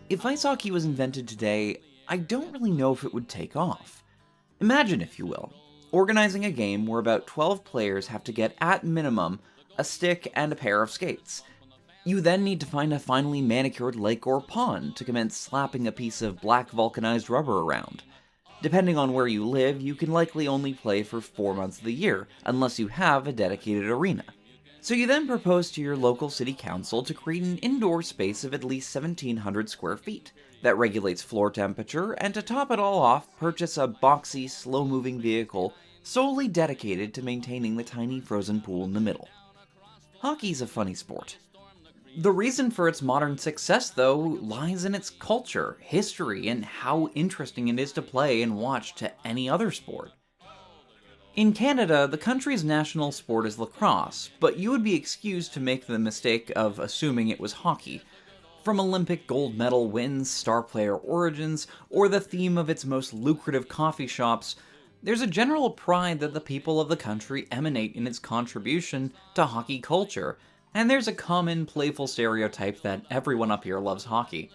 If ice hockey was invented today, I don't really know if it would take off. Imagine, if you will, organizing a game where about 12 players have to get, at minimum, a stick and a pair of skates. You then need to find a finely manicured lake or pond to commence slapping a piece of black vulcanized rubber around. Depending on where you live, you can likely only play for 4 months of the year, unless you have a dedicated arena. So you then propose to your local city council to create an indoor space of at least 1,700 square feet that regulates floor temperature, and to top it all off, purchase a boxy, slow-moving vehicle solely dedicated to maintaining the tiny frozen pool in the middle. Hockey's a funny sport. The reason for its modern success, though, lies in its culture, history, and how interesting it is to play and watch to any other sport. In Canada, the country's national sport is lacrosse, but you would be excused to make the mistake of assuming it was hockey. From Olympic gold medal wins, star player origins, or the theme of its most lucrative coffee shops, there's a general pride that the people of the country emanate in its contribution to hockey culture, and there's a common playful stereotype that everyone up here loves hockey.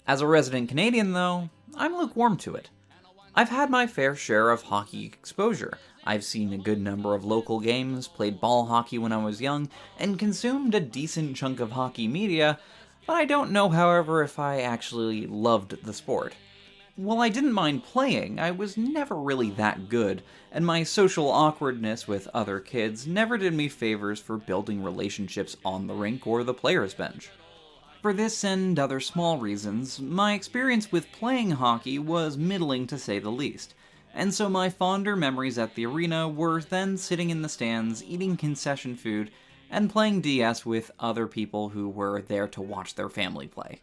As a resident Canadian, though, I'm lukewarm to it. I've had my fair share of hockey exposure. I've seen a good number of local games, played ball hockey when I was young, and consumed a decent chunk of hockey media, but I don't know, however, if I actually loved the sport. While I didn't mind playing, I was never really that good, and my social awkwardness with other kids never did me favors for building relationships on the rink or the player's bench. For this and other small reasons, my experience with playing hockey was middling to say the least, and so my fonder memories at the arena were then sitting in the stands, eating concession food, and playing DS with other people who were there to watch their family play.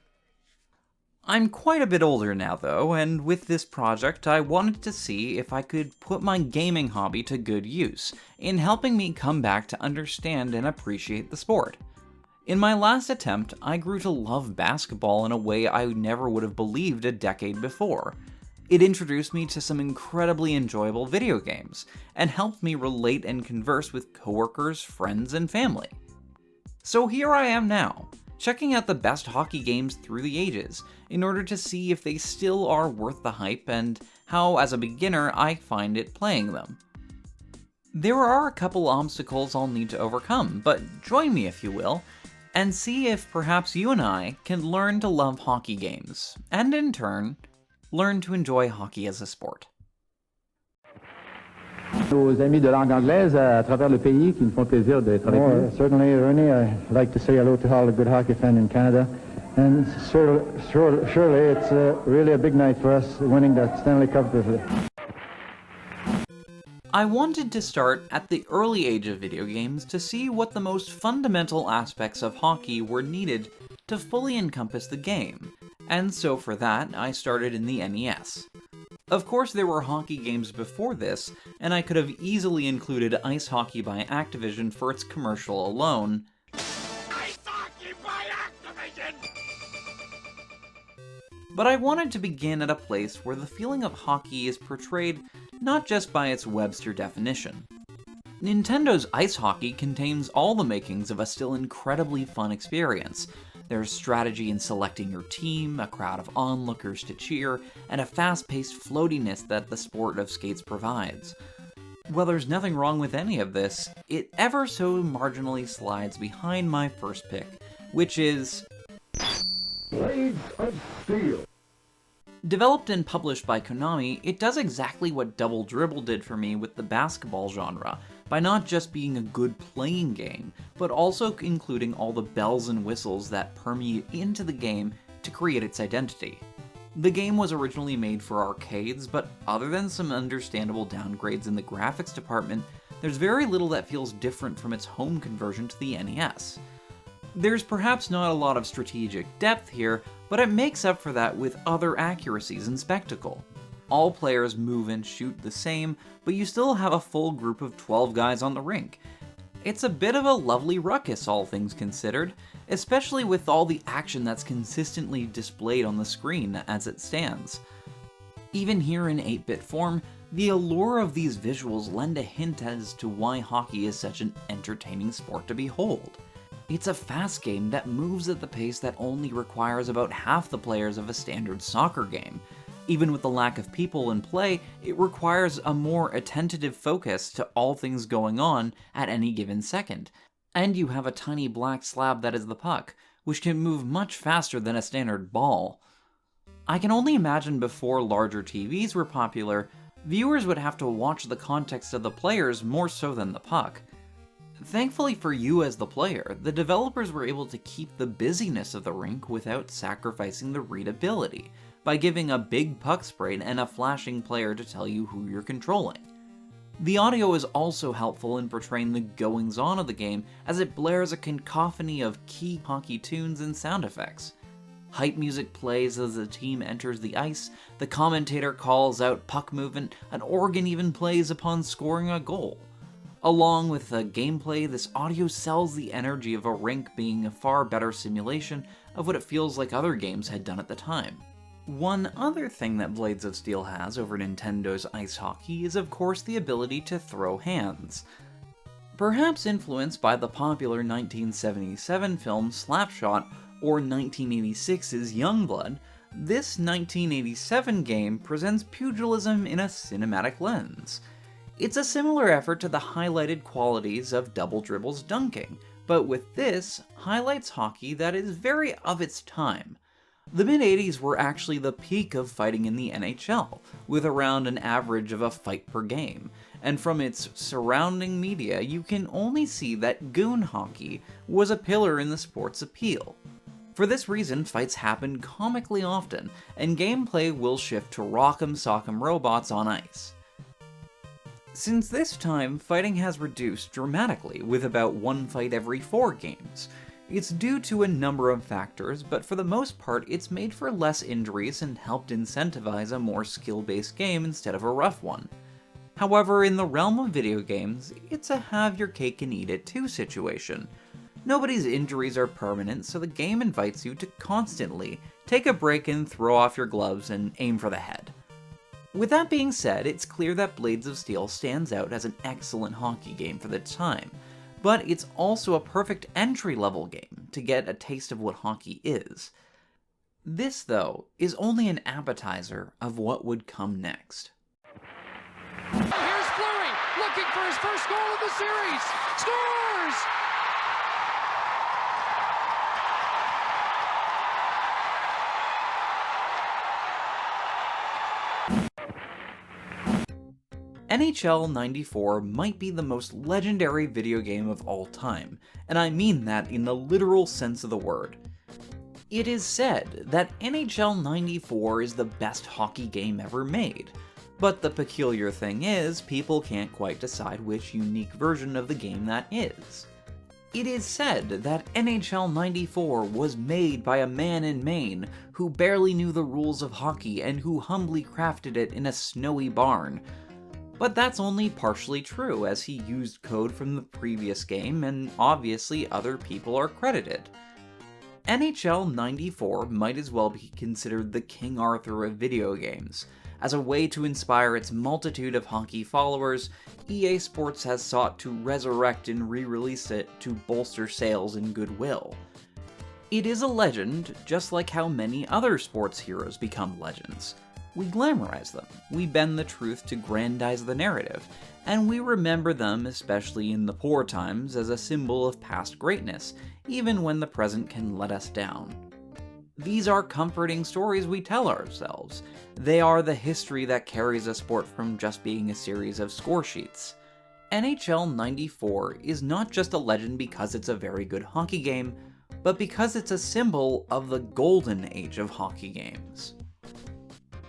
I'm quite a bit older now, though, and with this project I wanted to see if I could put my gaming hobby to good use in helping me come back to understand and appreciate the sport. In my last attempt, I grew to love basketball in a way I never would have believed a decade before. It introduced me to some incredibly enjoyable video games, and helped me relate and converse with coworkers, friends, and family. So here I am now, checking out the best hockey games through the ages, in order to see if they still are worth the hype and how, as a beginner, I find it playing them. There are a couple obstacles I'll need to overcome, but join me if you will, and see if perhaps you and I can learn to love hockey games, and in turn, learn to enjoy hockey as a sport. Nos amis de langue anglaise à travers le pays qui me font plaisir d'être avec nous. Certainly, Ernie, I'd like to say hello to all the good hockey fans in Canada. And surely it's really a big night for us winning that Stanley Cup this year. I wanted to start at the early age of video games to see what the most fundamental aspects of hockey were needed to fully encompass the game, and so for that, I started in the NES. Of course, there were hockey games before this, and I could have easily included Ice Hockey by Activision for its commercial alone. Ice Hockey by Activision! But I wanted to begin at a place where the feeling of hockey is portrayed not just by its Webster definition. Nintendo's Ice Hockey contains all the makings of a still incredibly fun experience. There's strategy in selecting your team, a crowd of onlookers to cheer, and a fast-paced floatiness that the sport of skates provides. While there's nothing wrong with any of this, it ever so marginally slides behind my first pick, which is Blades of Steel. Developed and published by Konami, it does exactly what Double Dribble did for me with the basketball genre, by not just being a good playing game, but also including all the bells and whistles that permeate into the game to create its identity. The game was originally made for arcades, but other than some understandable downgrades in the graphics department, there's very little that feels different from its home conversion to the NES. There's perhaps not a lot of strategic depth here, but it makes up for that with other accuracies and spectacle. All players move and shoot the same, but you still have a full group of 12 guys on the rink. It's a bit of a lovely ruckus, all things considered, especially with all the action that's consistently displayed on the screen as it stands. Even here in 8-bit form, the allure of these visuals lend a hint as to why hockey is such an entertaining sport to behold. It's a fast game that moves at the pace that only requires about half the players of a standard soccer game. Even with the lack of people in play, it requires a more attentive focus to all things going on at any given second. And you have a tiny black slab that is the puck, which can move much faster than a standard ball. I can only imagine before larger TVs were popular, viewers would have to watch the context of the players more so than the puck. Thankfully for you as the player, the developers were able to keep the busyness of the rink without sacrificing the readability, by giving a big puck sprite and a flashing player to tell you who you're controlling. The audio is also helpful in portraying the goings-on of the game, as it blares a cacophony of key hockey tunes and sound effects. Hype music plays as the team enters the ice, the commentator calls out puck movement, an organ even plays upon scoring a goal. Along with the gameplay, this audio sells the energy of a rink being a far better simulation of what it feels like other games had done at the time. One other thing that Blades of Steel has over Nintendo's ice hockey is of course the ability to throw hands. Perhaps influenced by the popular 1977 film Slapshot or 1986's Youngblood, this 1987 game presents pugilism in a cinematic lens. It's a similar effort to the highlighted qualities of Double Dribble's dunking, but with this, highlights hockey that is very of its time. The mid-80s were actually the peak of fighting in the NHL, with around an average of a fight per game, and from its surrounding media you can only see that goon hockey was a pillar in the sport's appeal. For this reason, fights happen comically often, and gameplay will shift to rock'em sock'em robots on ice. Since this time, fighting has reduced dramatically, with about one fight every 4 games. It's due to a number of factors, but for the most part it's made for less injuries and helped incentivize a more skill-based game instead of a rough one. However, in the realm of video games, it's a have-your-cake-and-eat-it-too situation. Nobody's injuries are permanent, so the game invites you to constantly take a break and throw off your gloves and aim for the head. With that being said, it's clear that Blades of Steel stands out as an excellent hockey game for the time, but it's also a perfect entry-level game to get a taste of what hockey is. This, though, is only an appetizer of what would come next. Here's Fleury, looking for his first goal of the series! Scores! NHL 94 might be the most legendary video game of all time, and I mean that in the literal sense of the word. It is said that NHL 94 is the best hockey game ever made, but the peculiar thing is, people can't quite decide which unique version of the game that is. It is said that NHL 94 was made by a man in Maine who barely knew the rules of hockey and who humbly crafted it in a snowy barn. But that's only partially true, as he used code from the previous game, and obviously other people are credited. NHL 94 might as well be considered the King Arthur of video games. As a way to inspire its multitude of hockey followers, EA Sports has sought to resurrect and re-release it to bolster sales and goodwill. It is a legend, just like how many other sports heroes become legends. We glamorize them, we bend the truth to grandize the narrative, and we remember them, especially in the poor times, as a symbol of past greatness, even when the present can let us down. These are comforting stories we tell ourselves. They are the history that carries a sport from just being a series of score sheets. NHL 94 is not just a legend because it's a very good hockey game, but because it's a symbol of the golden age of hockey games.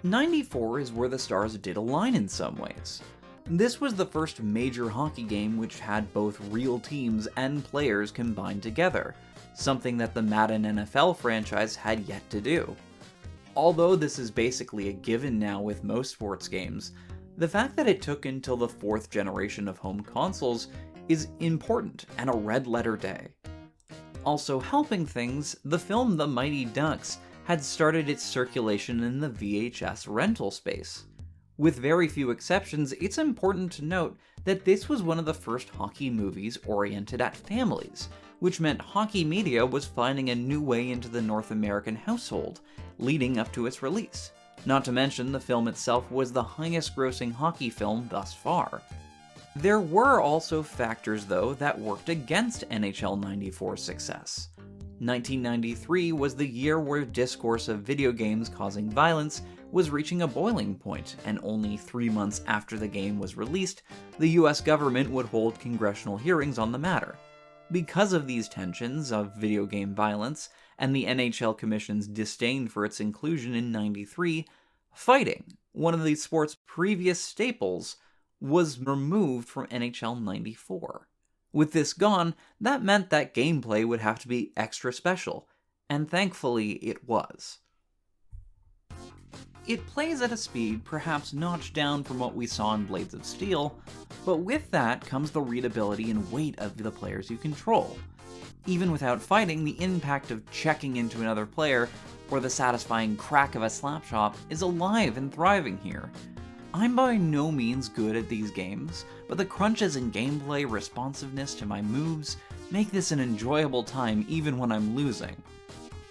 94 is where the stars did align in some ways. This was the first major hockey game which had both real teams and players combined together, something that the Madden NFL franchise had yet to do. Although this is basically a given now with most sports games, the fact that it took until the 4th generation of home consoles is important and a red letter day. Also helping things, the film The Mighty Ducks had started its circulation in the VHS rental space. With very few exceptions, it's important to note that this was one of the first hockey movies oriented at families, which meant hockey media was finding a new way into the North American household, leading up to its release. Not to mention, the film itself was the highest-grossing hockey film thus far. There were also factors, though, that worked against NHL 94's success. 1993 was the year where discourse of video games causing violence was reaching a boiling point, and only 3 months after the game was released, the US government would hold congressional hearings on the matter. Because of these tensions of video game violence, and the NHL Commission's disdain for its inclusion in 93, fighting, one of the sport's previous staples, was removed from NHL 94. With this gone, that meant that gameplay would have to be extra special, and thankfully it was. It plays at a speed perhaps notched down from what we saw in Blades of Steel, but with that comes the readability and weight of the players you control. Even without fighting, the impact of checking into another player, or the satisfying crack of a slapshot, is alive and thriving here. I'm by no means good at these games, but the crunches in gameplay responsiveness to my moves make this an enjoyable time even when I'm losing.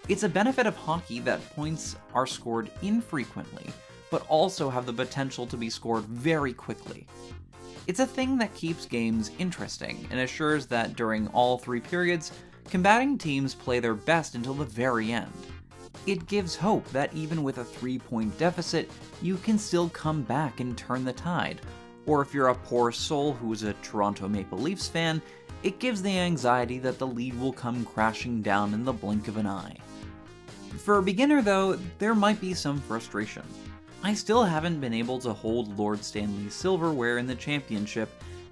It's a benefit of hockey that points are scored infrequently, but also have the potential to be scored very quickly. It's a thing that keeps games interesting and assures that during all 3 periods, combating teams play their best until the very end. It gives hope that even with a 3-point deficit, you can still come back and turn the tide, or if you're a poor soul who's a Toronto Maple Leafs fan, it gives the anxiety that the lead will come crashing down in the blink of an eye. For a beginner though, there might be some frustration. I still haven't been able to hold Lord Stanley's silverware in the championship,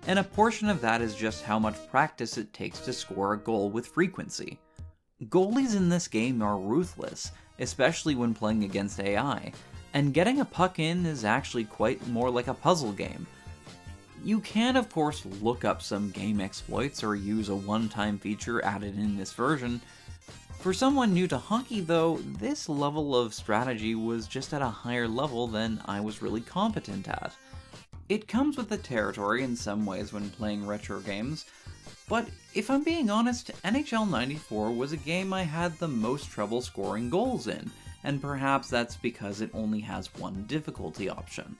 and a portion of that is just how much practice it takes to score a goal with frequency. Goalies in this game are ruthless, especially when playing against AI, and getting a puck in is actually quite more like a puzzle game. You can of course look up some game exploits or use a one-time feature added in this version. For someone new to hockey though, this level of strategy was just at a higher level than I was really competent at. It comes with the territory in some ways when playing retro games, but if I'm being honest, NHL 94 was a game I had the most trouble scoring goals in, and perhaps that's because it only has one difficulty option.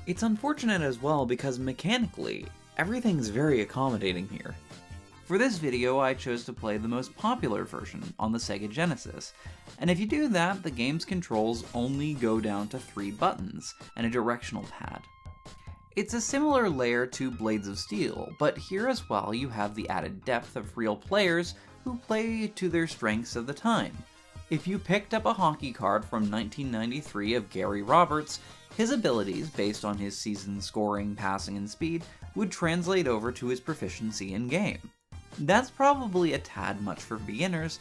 It's unfortunate as well because mechanically, everything's very accommodating here. For this video, I chose to play the most popular version on the Sega Genesis, and if you do that, the game's controls only go down to 3 buttons and a directional pad. It's a similar layer to Blades of Steel, but here as well you have the added depth of real players who play to their strengths of the time. If you picked up a hockey card from 1993 of Gary Roberts, his abilities, based on his season scoring, passing, and speed, would translate over to his proficiency in-game. That's probably a tad much for beginners,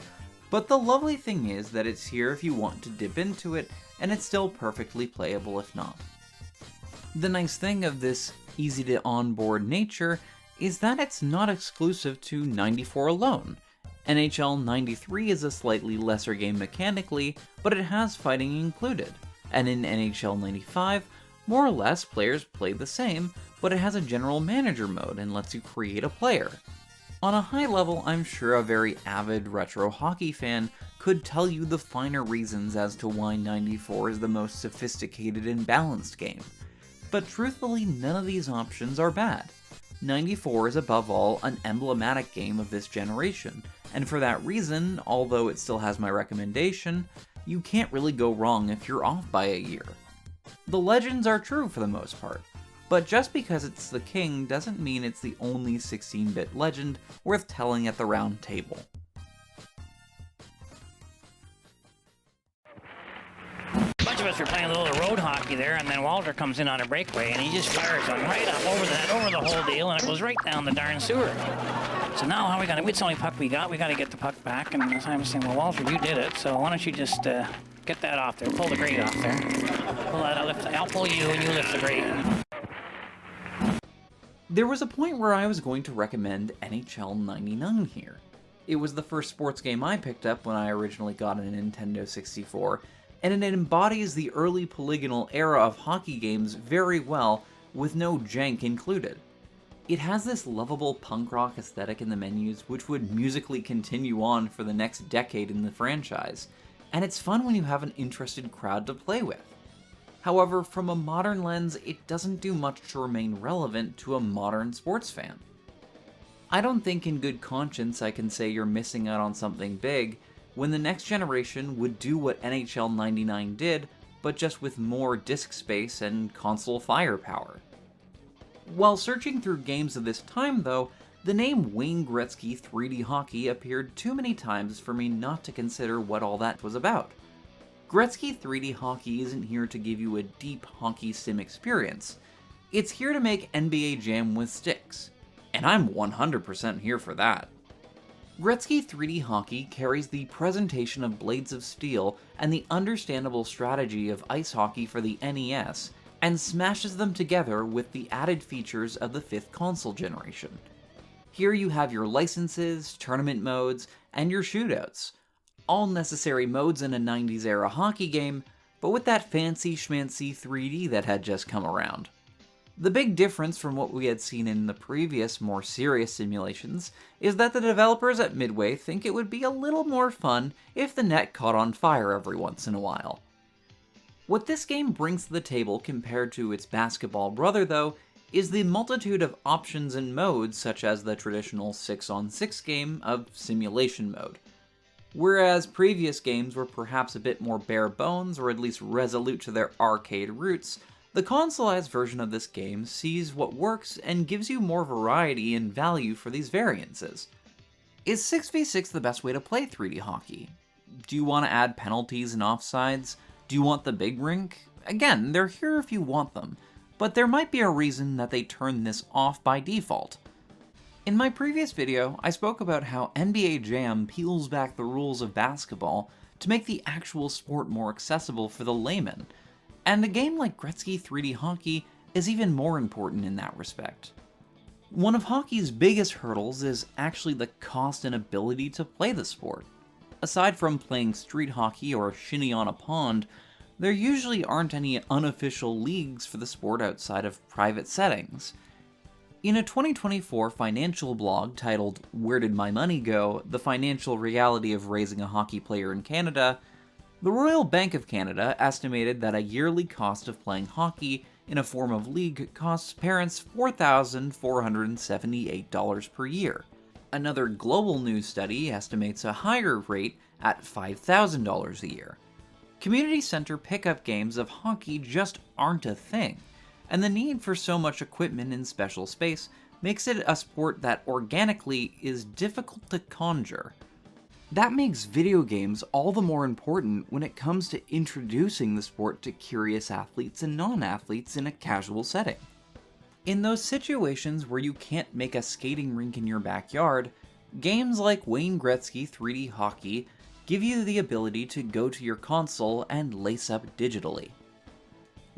but the lovely thing is that it's here if you want to dip into it, and it's still perfectly playable if not. The nice thing of this easy to onboard nature is that it's not exclusive to 94 alone. NHL 93 is a slightly lesser game mechanically, but it has fighting included, and in NHL 95, more or less players play the same, but it has a general manager mode and lets you create a player. On a high level, I'm sure a very avid retro hockey fan could tell you the finer reasons as to why 94 is the most sophisticated and balanced game. But truthfully, none of these options are bad. 94 is above all an emblematic game of this generation, and for that reason, although it still has my recommendation, you can't really go wrong if you're off by a year. The legends are true for the most part, but just because it's the king doesn't mean it's the only 16-bit legend worth telling at the round table. A bunch of us were playing a little road hockey there, and then Walter comes in on a breakaway, and he just fires one right up over the whole deal, and it goes right down the darn sewer. So now how are we gonna? It's the only puck we got. We got to get the puck back, and I'm saying, well, Walter, you did it, so why don't you just get that off there, pull the grate off there, pull that. I'll pull you, and you lift the grate. There was a point where I was going to recommend NHL 99 here. It was the first sports game I picked up when I originally got a Nintendo 64, and it embodies the early polygonal era of hockey games very well, with no jank included. It has this lovable punk rock aesthetic in the menus, which would musically continue on for the next decade in the franchise, and it's fun when you have an interested crowd to play with. However, from a modern lens, it doesn't do much to remain relevant to a modern sports fan. I don't think in good conscience I can say you're missing out on something big, when the next generation would do what NHL 99 did, but just with more disk space and console firepower. While searching through games of this time though, the name Wayne Gretzky 3D Hockey appeared too many times for me not to consider what all that was about. Gretzky 3D Hockey isn't here to give you a deep hockey sim experience, it's here to make NBA Jam with sticks, and I'm 100% here for that. Gretzky 3D Hockey carries the presentation of Blades of Steel and the understandable strategy of ice hockey for the NES, and smashes them together with the added features of the 5th console generation. Here you have your licenses, tournament modes, and your shootouts. All necessary modes in a 90s era hockey game, but with that fancy schmancy 3D that had just come around. The big difference from what we had seen in the previous, more serious simulations is that the developers at Midway think it would be a little more fun if the net caught on fire every once in a while. What this game brings to the table compared to its basketball brother, though, is the multitude of options and modes such as the traditional 6-on-6 game of Simulation Mode. Whereas previous games were perhaps a bit more bare bones or at least resolute to their arcade roots, the consoleized version of this game sees what works and gives you more variety and value for these variances. Is 6v6 the best way to play 3D hockey? Do you want to add penalties and offsides? Do you want the big rink? Again, they're here if you want them, but there might be a reason that they turn this off by default. In my previous video, I spoke about how NBA Jam peels back the rules of basketball to make the actual sport more accessible for the layman, and a game like Gretzky 3D Hockey is even more important in that respect. One of hockey's biggest hurdles is actually the cost and ability to play the sport. Aside from playing street hockey or shinny on a pond, there usually aren't any unofficial leagues for the sport outside of private settings. In a 2024 financial blog titled "Where Did My Money Go? The Financial Reality of Raising a Hockey Player in Canada," the Royal Bank of Canada estimated that a yearly cost of playing hockey in a form of league costs parents $4,478 per year. Another global news study estimates a higher rate at $5,000 a year. Community center pickup games of hockey just aren't a thing, and the need for so much equipment and special space makes it a sport that organically is difficult to conjure. That makes video games all the more important when it comes to introducing the sport to curious athletes and non-athletes in a casual setting. In those situations where you can't make a skating rink in your backyard, games like Wayne Gretzky 3D Hockey give you the ability to go to your console and lace up digitally.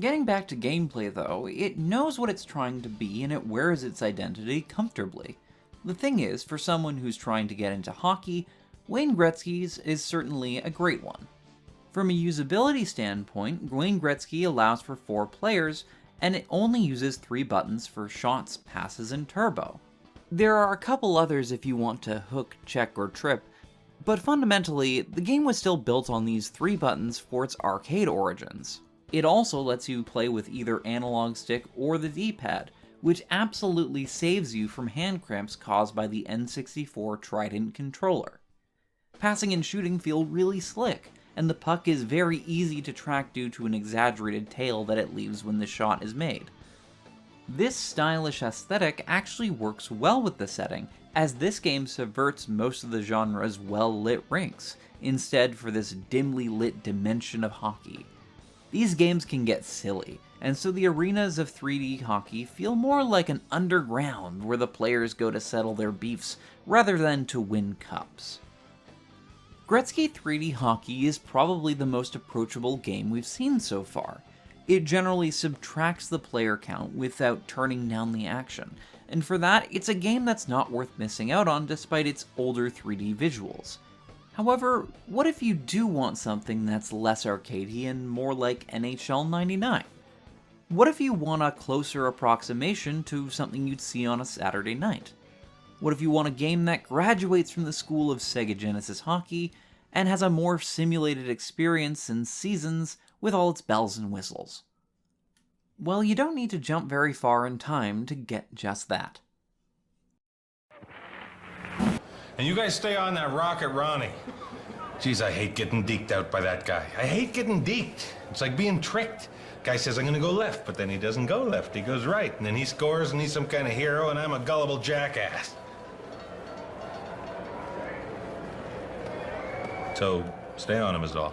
Getting back to gameplay though, it knows what it's trying to be and it wears its identity comfortably. The thing is, for someone who's trying to get into hockey, Wayne Gretzky's is certainly a great one. From a usability standpoint, Wayne Gretzky allows for 4 players, and it only uses 3 buttons for shots, passes, and turbo. There are a couple others if you want to hook, check, or trip, but fundamentally, the game was still built on these 3 buttons for its arcade origins. It also lets you play with either analog stick or the D-pad, which absolutely saves you from hand cramps caused by the N64 Trident controller. Passing and shooting feel really slick, and the puck is very easy to track due to an exaggerated tail that it leaves when the shot is made. This stylish aesthetic actually works well with the setting, as this game subverts most of the genre's well-lit rinks, instead for this dimly lit dimension of hockey. These games can get silly, and so the arenas of 3D hockey feel more like an underground where the players go to settle their beefs rather than to win cups. Gretzky 3D Hockey is probably the most approachable game we've seen so far. It generally subtracts the player count without turning down the action, and for that, it's a game that's not worth missing out on despite its older 3D visuals. However, what if you do want something that's less arcadey and more like NHL 99? What if you want a closer approximation to something you'd see on a Saturday night? What if you want a game that graduates from the school of Sega Genesis hockey and has a more simulated experience in Seasons with all its bells and whistles? Well, you don't need to jump very far in time to get just that. And you guys stay on that rocket, Ronnie. Geez, I hate getting deked out by that guy. I hate getting deked. It's like being tricked. Guy says I'm gonna go left, but then he doesn't go left. He goes right, and then he scores, and he's some kind of hero, and I'm a gullible jackass. So, stay on him is all.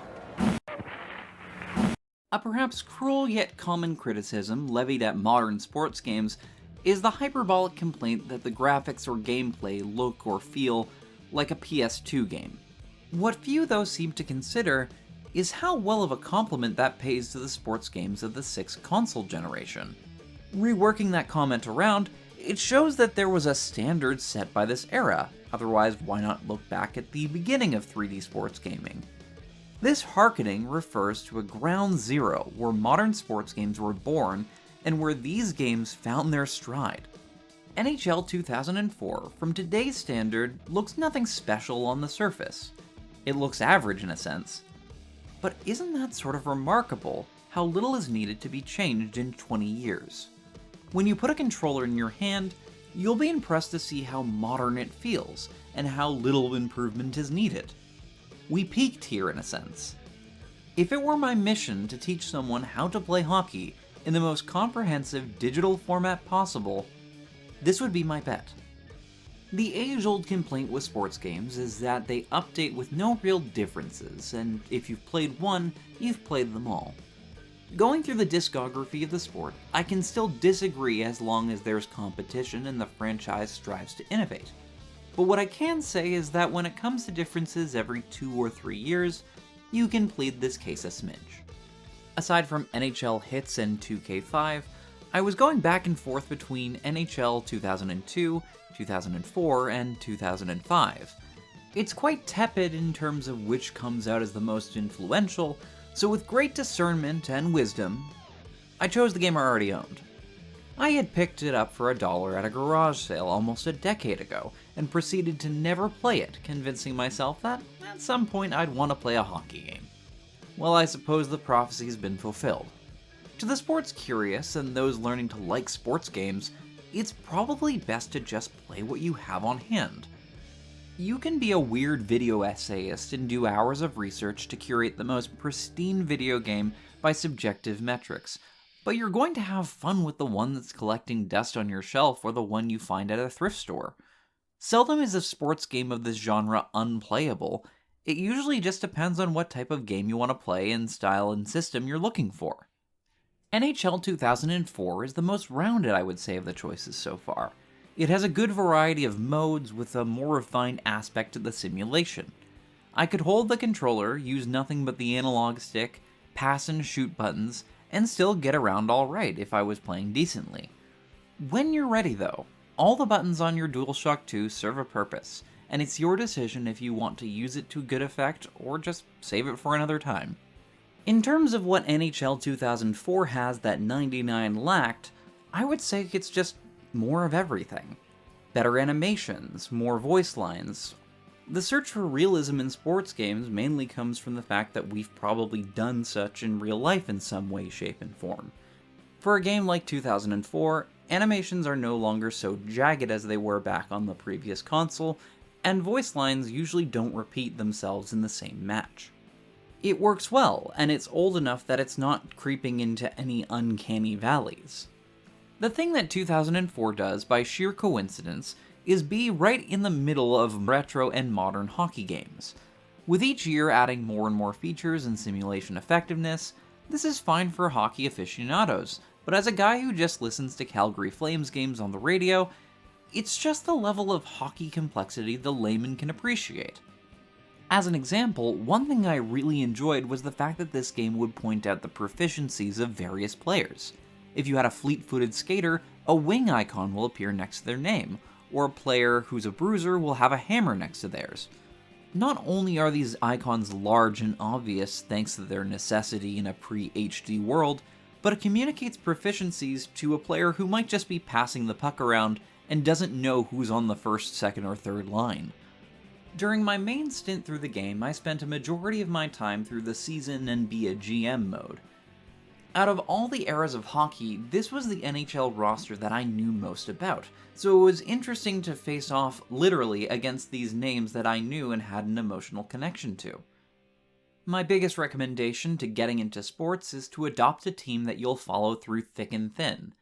A perhaps cruel yet common criticism levied at modern sports games is the hyperbolic complaint that the graphics or gameplay look or feel like a PS2 game. What few though seem to consider is how well of a compliment that pays to the sports games of the 6th console generation. Reworking that comment around, it shows that there was a standard set by this era, otherwise why not look back at the beginning of 3D sports gaming? This hearkening refers to a ground zero where modern sports games were born and where these games found their stride. NHL 2004, from today's standard, looks nothing special on the surface. It looks average in a sense. But isn't that sort of remarkable how little is needed to be changed in 20 years? When you put a controller in your hand, you'll be impressed to see how modern it feels and how little improvement is needed. We peaked here in a sense. If it were my mission to teach someone how to play hockey in the most comprehensive digital format possible, this would be my bet. The age-old complaint with sports games is that they update with no real differences, and if you've played one, you've played them all. Going through the discography of the sport, I can still disagree as long as there's competition and the franchise strives to innovate. But what I can say is that when it comes to differences every 2 or 3 years, you can plead this case a smidge. Aside from NHL Hits and 2K5, I was going back and forth between NHL 2002, 2004, and 2005. It's quite tepid in terms of which comes out as the most influential, so with great discernment and wisdom, I chose the game I already owned. I had picked it up for $1 at a garage sale almost a decade ago, and proceeded to never play it, convincing myself that at some point I'd want to play a hockey game. Well, I suppose the prophecy's been fulfilled. To the sports curious and those learning to like sports games, it's probably best to just play what you have on hand. You can be a weird video essayist and do hours of research to curate the most pristine video game by subjective metrics, but you're going to have fun with the one that's collecting dust on your shelf or the one you find at a thrift store. Seldom is a sports game of this genre unplayable. It usually just depends on what type of game you want to play and style and system you're looking for. NHL 2004 is the most rounded, I would say, of the choices so far. It has a good variety of modes with a more refined aspect to the simulation. I could hold the controller, use nothing but the analog stick, pass and shoot buttons, and still get around alright if I was playing decently. When you're ready though, all the buttons on your DualShock 2 serve a purpose, and it's your decision if you want to use it to good effect or just save it for another time. In terms of what NHL 2004 has that 99 lacked, I would say it's just more of everything. Better animations, more voice lines. The search for realism in sports games mainly comes from the fact that we've probably done such in real life in some way, shape, and form. For a game like 2004, animations are no longer so jagged as they were back on the previous console, and voice lines usually don't repeat themselves in the same match. It works well, and it's old enough that it's not creeping into any uncanny valleys. The thing that 2004 does, by sheer coincidence, is be right in the middle of retro and modern hockey games. With each year adding more and more features and simulation effectiveness, this is fine for hockey aficionados, but as a guy who just listens to Calgary Flames games on the radio, it's just the level of hockey complexity the layman can appreciate. As an example, one thing I really enjoyed was the fact that this game would point out the proficiencies of various players. If you had a fleet-footed skater, a wing icon will appear next to their name, or a player who's a bruiser will have a hammer next to theirs. Not only are these icons large and obvious thanks to their necessity in a pre-HD world, but it communicates proficiencies to a player who might just be passing the puck around and doesn't know who's on the first, second, or third line. During my main stint through the game, I spent a majority of my time through the Season and Be a GM mode. Out of all the eras of hockey, this was the NHL roster that I knew most about, so it was interesting to face off literally against these names that I knew and had an emotional connection to. My biggest recommendation to getting into sports is to adopt a team that you'll follow through thick and thin.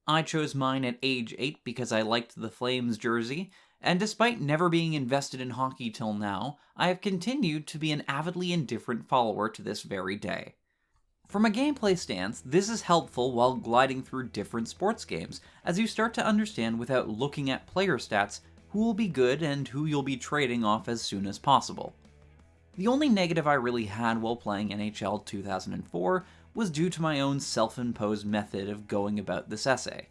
I chose mine at age 8 because I liked the Flames jersey, and despite never being invested in hockey till now, I have continued to be an avidly indifferent follower to this very day. From a gameplay stance, this is helpful while gliding through different sports games, as you start to understand without looking at player stats who will be good and who you'll be trading off as soon as possible. The only negative I really had while playing NHL 2004 was due to my own self-imposed method of going about this essay.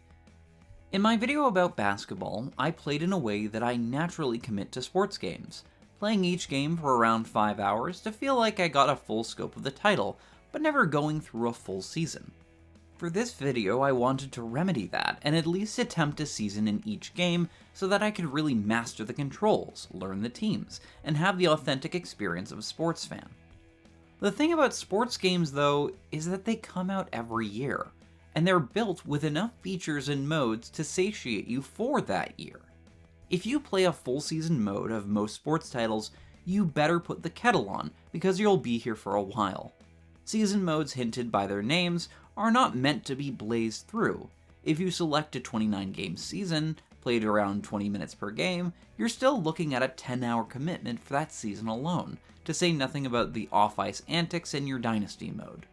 In my video about basketball, I played in a way that I naturally commit to sports games, playing each game for around 5 hours to feel like I got a full scope of the title, but never going through a full season. For this video, I wanted to remedy that, and at least attempt a season in each game so that I could really master the controls, learn the teams, and have the authentic experience of a sports fan. The thing about sports games, though, is that they come out every year, and they're built with enough features and modes to satiate you for that year. If you play a full season mode of most sports titles, you better put the kettle on, because you'll be here for a while. Season modes hinted by their names are not meant to be blazed through. If you select a 29-game season, played around 20 minutes per game, you're still looking at a 10-hour commitment for that season alone, to say nothing about the off-ice antics in your Dynasty mode.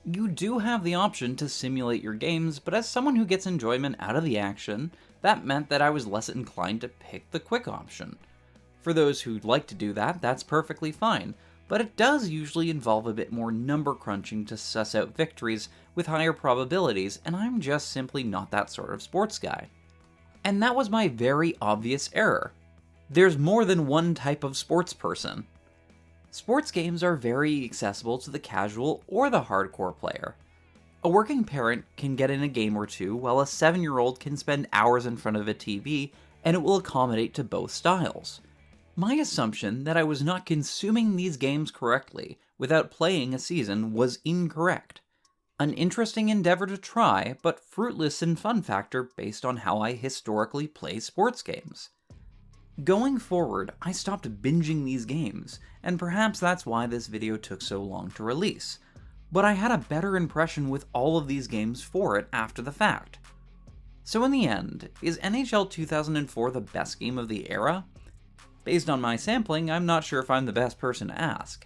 You do have the option to simulate your games, but as someone who gets enjoyment out of the action, that meant that I was less inclined to pick the quick option. For those who'd like to do that, that's perfectly fine, but it does usually involve a bit more number crunching to suss out victories with higher probabilities, and I'm just simply not that sort of sports guy. And that was my very obvious error. There's more than one type of sports person. Sports games are very accessible to the casual or the hardcore player. A working parent can get in a game or two, while a 7-year-old can spend hours in front of a TV, and it will accommodate to both styles. My assumption that I was not consuming these games correctly without playing a season was incorrect. An interesting endeavor to try, but fruitless in fun factor based on how I historically play sports games. Going forward, I stopped binging these games, and perhaps that's why this video took so long to release, but I had a better impression with all of these games for it after the fact. So in the end, is NHL 2004 the best game of the era? Based on my sampling, I'm not sure if I'm the best person to ask.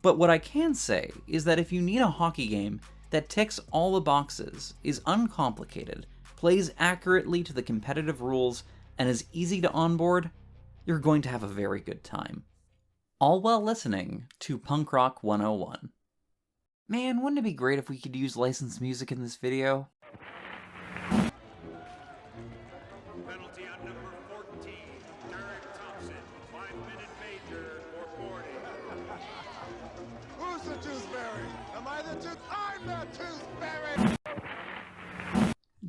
But what I can say is that if you need a hockey game that ticks all the boxes, is uncomplicated, plays accurately to the competitive rules, and is easy to onboard, you're going to have a very good time. All while listening to Punk Rock 101. Man, wouldn't it be great if we could use licensed music in this video? Penalty on number 14, Derek Thompson. 5-minute major for 40. Who's the toothberry? Am I the tooth? I'm the toothberry!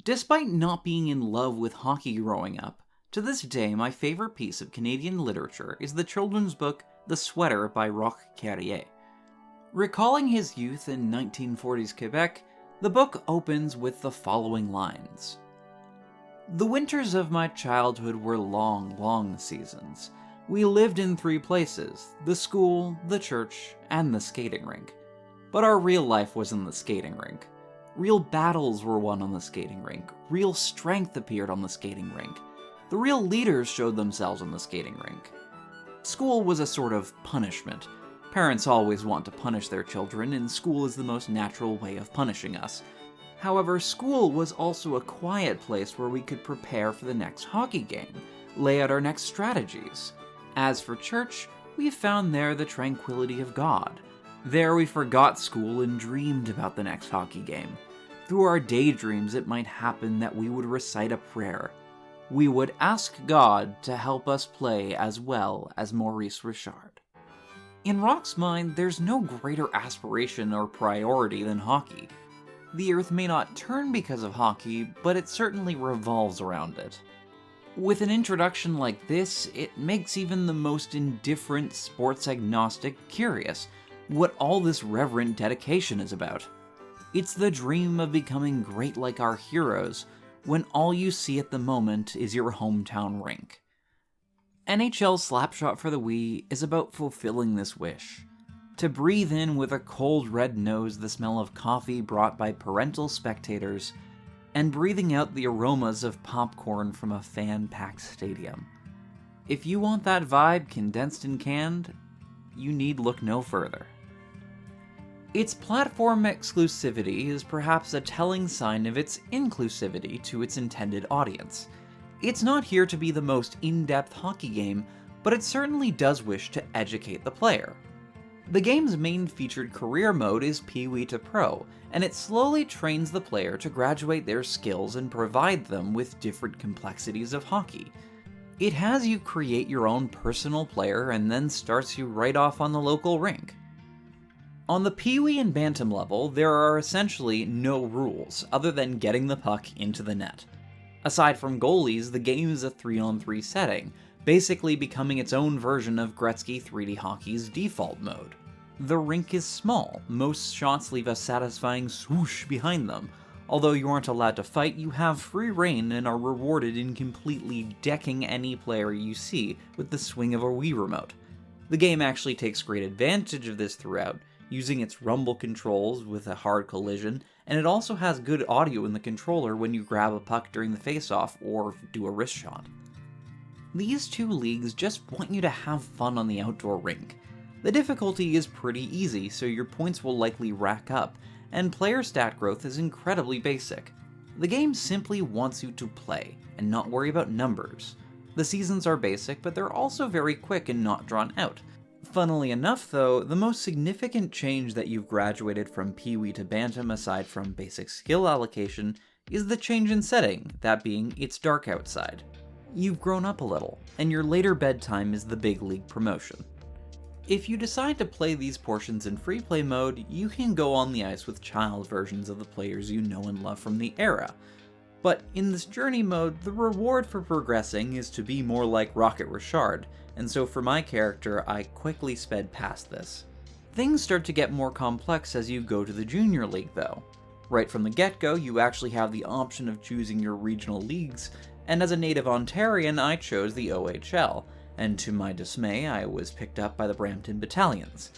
Despite not being in love with hockey growing up, to this day my favorite piece of Canadian literature is the children's book The Sweater by Roch Carrier. Recalling his youth in 1940s Quebec, the book opens with the following lines. The winters of my childhood were long, long seasons. We lived in 3 places, the school, the church, and the skating rink. But our real life was in the skating rink. Real battles were won on the skating rink. Real strength appeared on the skating rink. The real leaders showed themselves on the skating rink. School was a sort of punishment. Parents always want to punish their children, and school is the most natural way of punishing us. However, school was also a quiet place where we could prepare for the next hockey game, lay out our next strategies. As for church, we found there the tranquility of God. There we forgot school and dreamed about the next hockey game. Through our daydreams, it might happen that we would recite a prayer. We would ask God to help us play as well as Maurice Richard. In Roch's mind, there's no greater aspiration or priority than hockey. The Earth may not turn because of hockey, but it certainly revolves around it. With an introduction like this, it makes even the most indifferent sports agnostic curious what all this reverent dedication is about. It's the dream of becoming great like our heroes, when all you see at the moment is your hometown rink. NHL Slapshot for the Wii is about fulfilling this wish. To breathe in with a cold red nose the smell of coffee brought by parental spectators, and breathing out the aromas of popcorn from a fan-packed stadium. If you want that vibe condensed and canned, you need look no further. Its platform exclusivity is perhaps a telling sign of its inclusivity to its intended audience. It's not here to be the most in-depth hockey game, but it certainly does wish to educate the player. The game's main featured career mode is Pee-wee to Pro, and it slowly trains the player to graduate their skills and provide them with different complexities of hockey. It has you create your own personal player and then starts you right off on the local rink. On the Pee-wee and Bantam level, there are essentially no rules, other than getting the puck into the net. Aside from goalies, the game is a 3-on-3 setting, basically becoming its own version of Gretzky 3D Hockey's default mode. The rink is small, most shots leave a satisfying swoosh behind them. Although you aren't allowed to fight, you have free reign and are rewarded in completely decking any player you see with the swing of a Wii remote. The game actually takes great advantage of this throughout, using its rumble controls with a hard collision, and it also has good audio in the controller when you grab a puck during the face-off or do a wrist shot. These two leagues just want you to have fun on the outdoor rink. The difficulty is pretty easy, so your points will likely rack up, and player stat growth is incredibly basic. The game simply wants you to play, and not worry about numbers. The seasons are basic, but they're also very quick and not drawn out. Funnily enough though, the most significant change that you've graduated from Pee-wee to Bantam aside from basic skill allocation is the change in setting, that being it's dark outside. You've grown up a little, and your later bedtime is the big league promotion. If you decide to play these portions in free play mode, you can go on the ice with child versions of the players you know and love from the era. But in this journey mode, the reward for progressing is to be more like Rocket Richard, and so for my character, I quickly sped past this. Things start to get more complex as you go to the Junior League though. Right from the get-go, you actually have the option of choosing your regional leagues, and as a native Ontarian, I chose the OHL, and to my dismay, I was picked up by the Brampton Battalions.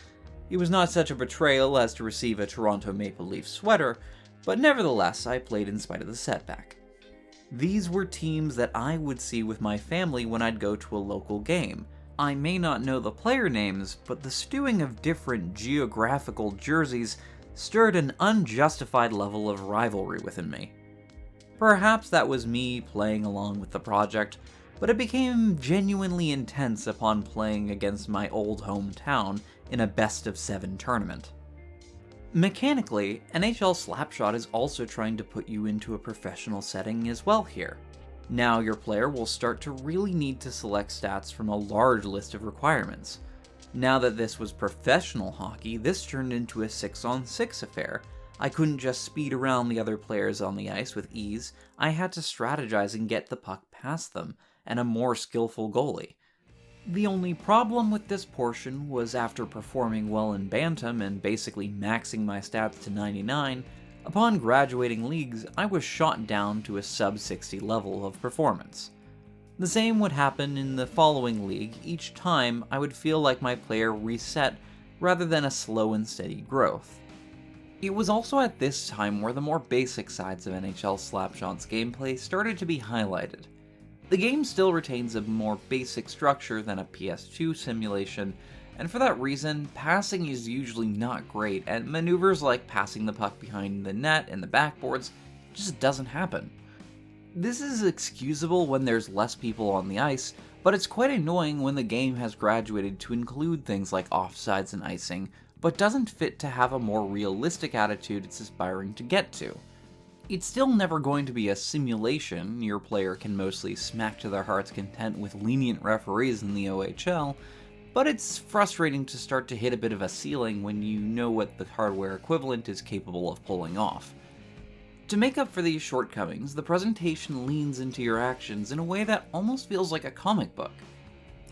It was not such a betrayal as to receive a Toronto Maple Leaf sweater, but nevertheless, I played in spite of the setback. These were teams that I would see with my family when I'd go to a local game. I may not know the player names, but the stewing of different geographical jerseys stirred an unjustified level of rivalry within me. Perhaps that was me playing along with the project, but it became genuinely intense upon playing against my old hometown in a best-of-7 tournament. Mechanically, NHL Slapshot is also trying to put you into a professional setting as well here. Now your player will start to really need to select stats from a large list of requirements. Now that this was professional hockey, this turned into a 6-on-6 affair. I couldn't just speed around the other players on the ice with ease, I had to strategize and get the puck past them, and a more skillful goalie. The only problem with this portion was after performing well in Bantam and basically maxing my stats to 99, upon graduating leagues, I was shot down to a sub-60 level of performance. The same would happen in the following league. Each time I would feel like my player reset rather than a slow and steady growth. It was also at this time where the more basic sides of NHL Slapshot's gameplay started to be highlighted. The game still retains a more basic structure than a PS2 simulation, and for that reason, passing is usually not great, and maneuvers like passing the puck behind the net and the backboards just doesn't happen. This is excusable when there's less people on the ice, but it's quite annoying when the game has graduated to include things like offsides and icing, but doesn't fit to have a more realistic attitude it's aspiring to get to. It's still never going to be a simulation. Your player can mostly smack to their heart's content with lenient referees in the OHL, but it's frustrating to start to hit a bit of a ceiling when you know what the hardware equivalent is capable of pulling off. To make up for these shortcomings, the presentation leans into your actions in a way that almost feels like a comic book.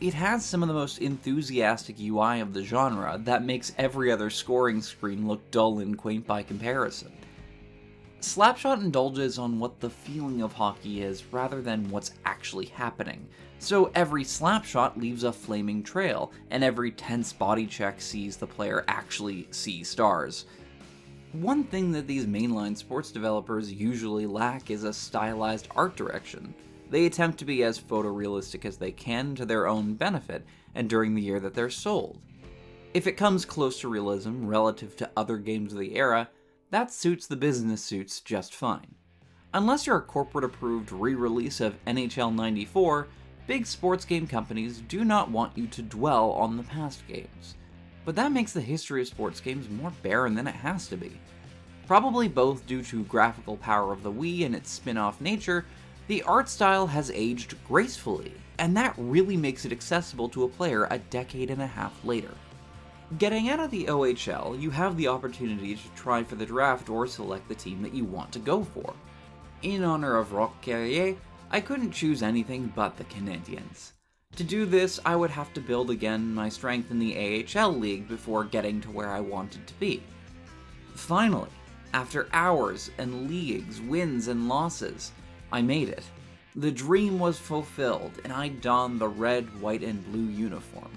It has some of the most enthusiastic UI of the genre that makes every other scoring screen look dull and quaint by comparison. Slapshot indulges on what the feeling of hockey is rather than what's actually happening, so every slapshot leaves a flaming trail, and every tense body check sees the player actually see stars. One thing that these mainline sports developers usually lack is a stylized art direction. They attempt to be as photorealistic as they can to their own benefit and during the year that they're sold. If it comes close to realism relative to other games of the era, that suits the business suits just fine. Unless you're a corporate-approved re-release of NHL 94, big sports game companies do not want you to dwell on the past games. But that makes the history of sports games more barren than it has to be. Probably both due to graphical power of the Wii and its spin-off nature, the art style has aged gracefully, and that really makes it accessible to a player a decade and a half later. Getting out of the OHL, you have the opportunity to try for the draft or select the team that you want to go for. In honor of Roch Carrier, I couldn't choose anything but the Canadiens. To do this, I would have to build again my strength in the AHL league before getting to where I wanted to be. Finally, after hours and leagues, wins and losses, I made it. The dream was fulfilled, and I donned the red, white, and blue uniform.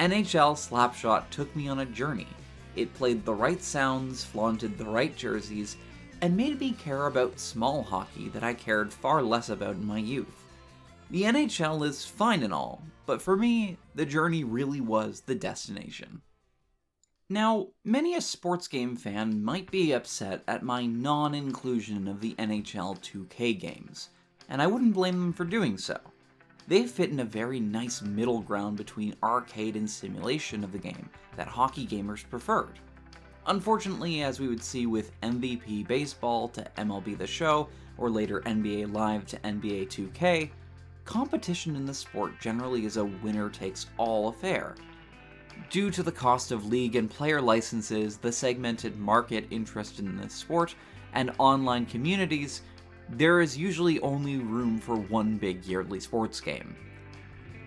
NHL Slapshot took me on a journey. It played the right sounds, flaunted the right jerseys, and made me care about small hockey that I cared far less about in my youth. The NHL is fine and all, but for me, the journey really was the destination. Now, many a sports game fan might be upset at my non-inclusion of the NHL 2K games, and I wouldn't blame them for doing so. They fit in a very nice middle ground between arcade and simulation of the game that hockey gamers preferred. Unfortunately, as we would see with MVP Baseball to MLB The Show, or later NBA Live to NBA 2K, competition in the sport generally is a winner-takes-all affair. Due to the cost of league and player licenses, the segmented market interest in the sport, and online communities, there is usually only room for one big yearly sports game.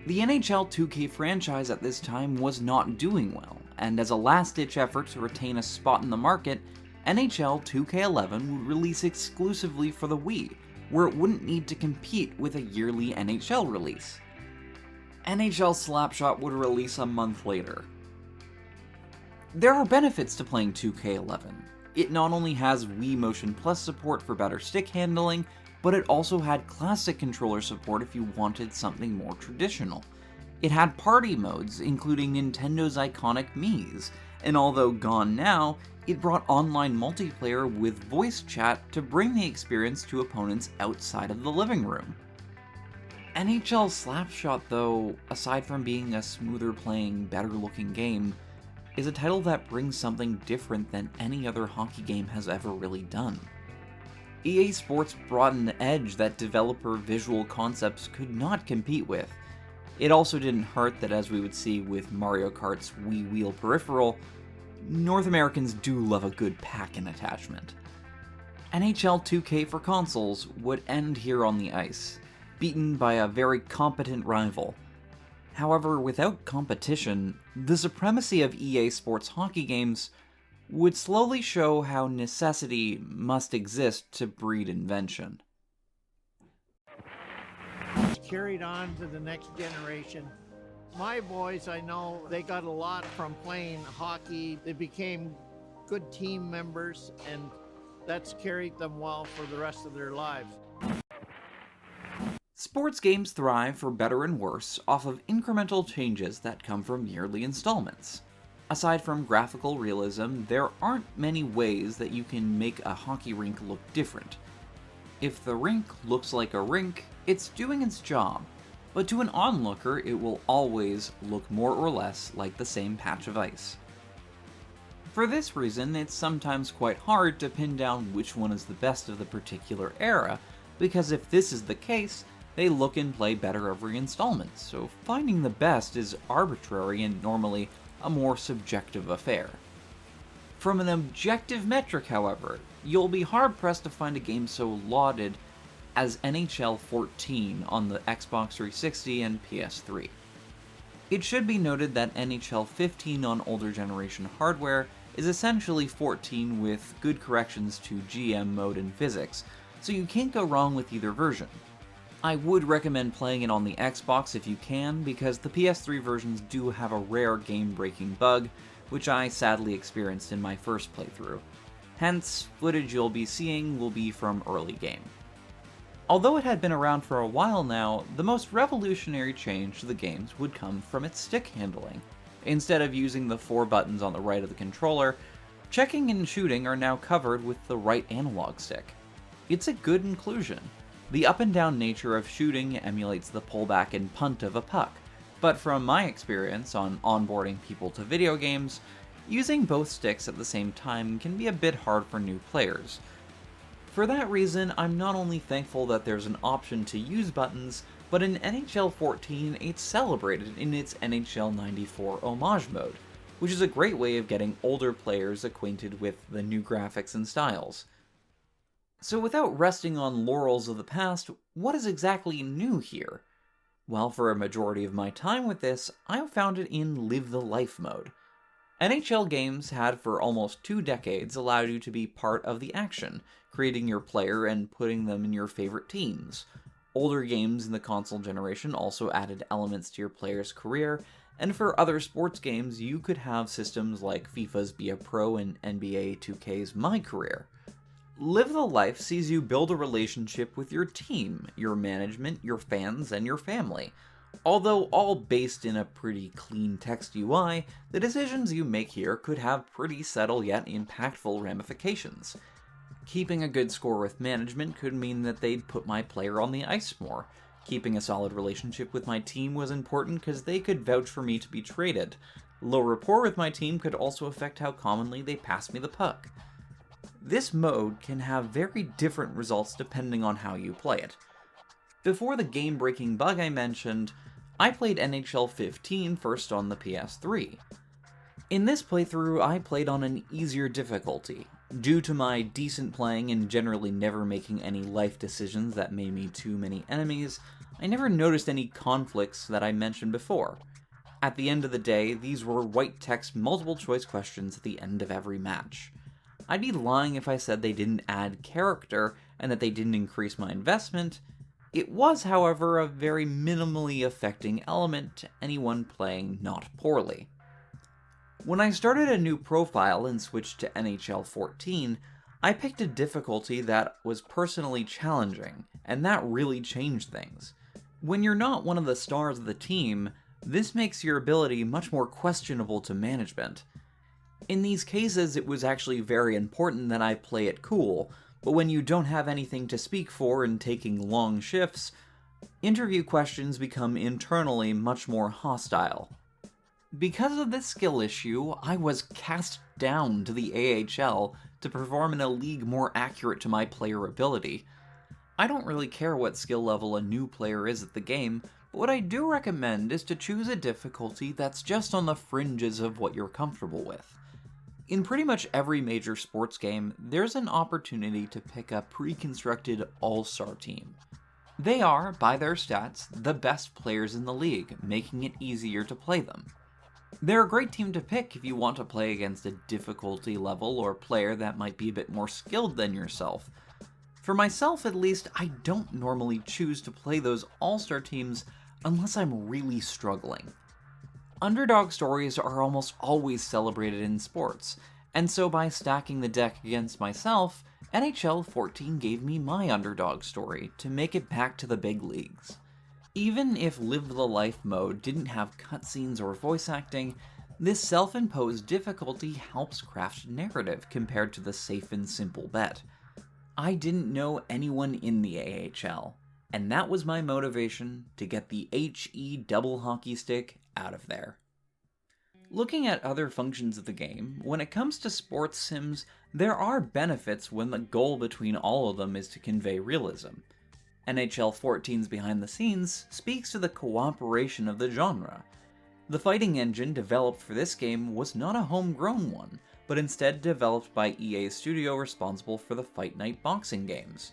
The NHL 2K franchise at this time was not doing well, and as a last-ditch effort to retain a spot in the market, NHL 2K11 would release exclusively for the Wii, where it wouldn't need to compete with a yearly NHL release. NHL Slapshot would release a month later. There are benefits to playing 2K11. It not only has Wii Motion Plus support for better stick handling, but it also had classic controller support if you wanted something more traditional. It had party modes, including Nintendo's iconic Mii's, and although gone now, it brought online multiplayer with voice chat to bring the experience to opponents outside of the living room. NHL Slapshot, though, aside from being a smoother playing, better looking game, is a title that brings something different than any other hockey game has ever really done. EA Sports brought an edge that developer visual concepts could not compete with. It also didn't hurt that, as we would see with Mario Kart's Wii Wheel peripheral, North Americans do love a good pack-in attachment. NHL 2K for consoles would end here on the ice, beaten by a very competent rival. However, without competition, the supremacy of EA Sports hockey games would slowly show how necessity must exist to breed invention. Carried on to the next generation. My boys, I know, they got a lot from playing hockey. They became good team members, and that's carried them well for the rest of their lives. Sports games thrive, for better and worse, off of incremental changes that come from yearly installments. Aside from graphical realism, there aren't many ways that you can make a hockey rink look different. If the rink looks like a rink, it's doing its job, but to an onlooker it will always look more or less like the same patch of ice. For this reason, it's sometimes quite hard to pin down which one is the best of the particular era, because if this is the case, they look and play better every installment, so finding the best is arbitrary and normally a more subjective affair. From an objective metric, however, you'll be hard-pressed to find a game so lauded as NHL 14 on the Xbox 360 and PS3. It should be noted that NHL 15 on older generation hardware is essentially 14 with good corrections to GM mode and physics, so you can't go wrong with either version. I would recommend playing it on the Xbox if you can, because the PS3 versions do have a rare game-breaking bug, which I sadly experienced in my first playthrough. Hence, footage you'll be seeing will be from early game. Although it had been around for a while now, the most revolutionary change to the games would come from its stick handling. Instead of using the 4 buttons on the right of the controller, checking and shooting are now covered with the right analog stick. It's a good inclusion. The up and down nature of shooting emulates the pullback and punt of a puck, but from my experience on onboarding people to video games, using both sticks at the same time can be a bit hard for new players. For that reason, I'm not only thankful that there's an option to use buttons, but in NHL 14 it's celebrated in its NHL 94 homage mode, which is a great way of getting older players acquainted with the new graphics and styles. So without resting on laurels of the past, what is exactly new here? Well, for a majority of my time with this, I found it in Live the Life mode. NHL games had for almost 2 decades allowed you to be part of the action, creating your player and putting them in your favorite teams. Older games in the console generation also added elements to your player's career, and for other sports games you could have systems like FIFA's Be a Pro and NBA 2K's My Career. Live the Life sees you build a relationship with your team, your management, your fans, and your family. Although all based in a pretty clean text UI, the decisions you make here could have pretty subtle yet impactful ramifications. Keeping a good score with management could mean that they'd put my player on the ice more. Keeping a solid relationship with my team was important because they could vouch for me to be traded. Low rapport with my team could also affect how commonly they pass me the puck. This mode can have very different results depending on how you play it. Before the game-breaking bug I mentioned, I played NHL 15 first on the PS3. In this playthrough, I played on an easier difficulty. Due to my decent playing and generally never making any life decisions that made me too many enemies, I never noticed any conflicts that I mentioned before. At the end of the day, these were white text multiple choice questions at the end of every match. I'd be lying if I said they didn't add character and that they didn't increase my investment. It was, however, a very minimally affecting element to anyone playing not poorly. When I started a new profile and switched to NHL 14, I picked a difficulty that was personally challenging, and that really changed things. When you're not one of the stars of the team, this makes your ability much more questionable to management. In these cases, it was actually very important that I play it cool, but when you don't have anything to speak for and taking long shifts, interview questions become internally much more hostile. Because of this skill issue, I was cast down to the AHL to perform in a league more accurate to my player ability. I don't really care what skill level a new player is at the game, but what I do recommend is to choose a difficulty that's just on the fringes of what you're comfortable with. In pretty much every major sports game, there's an opportunity to pick a pre-constructed all-star team. They are, by their stats, the best players in the league, making it easier to play them. They're a great team to pick if you want to play against a difficulty level or player that might be a bit more skilled than yourself. For myself at least, I don't normally choose to play those all-star teams unless I'm really struggling. Underdog stories are almost always celebrated in sports, and so by stacking the deck against myself, NHL 14 gave me my underdog story to make it back to the big leagues. Even if Live the Life mode didn't have cutscenes or voice acting, this self-imposed difficulty helps craft narrative compared to the safe and simple bet. I didn't know anyone in the AHL, and that was my motivation to get the HE double hockey stick out of there. Looking at other functions of the game, when it comes to sports sims, there are benefits when the goal between all of them is to convey realism. NHL 14's behind the scenes speaks to the cooperation of the genre. The fighting engine developed for this game was not a homegrown one, but but instead developed by EA's studio responsible for the Fight Night boxing games.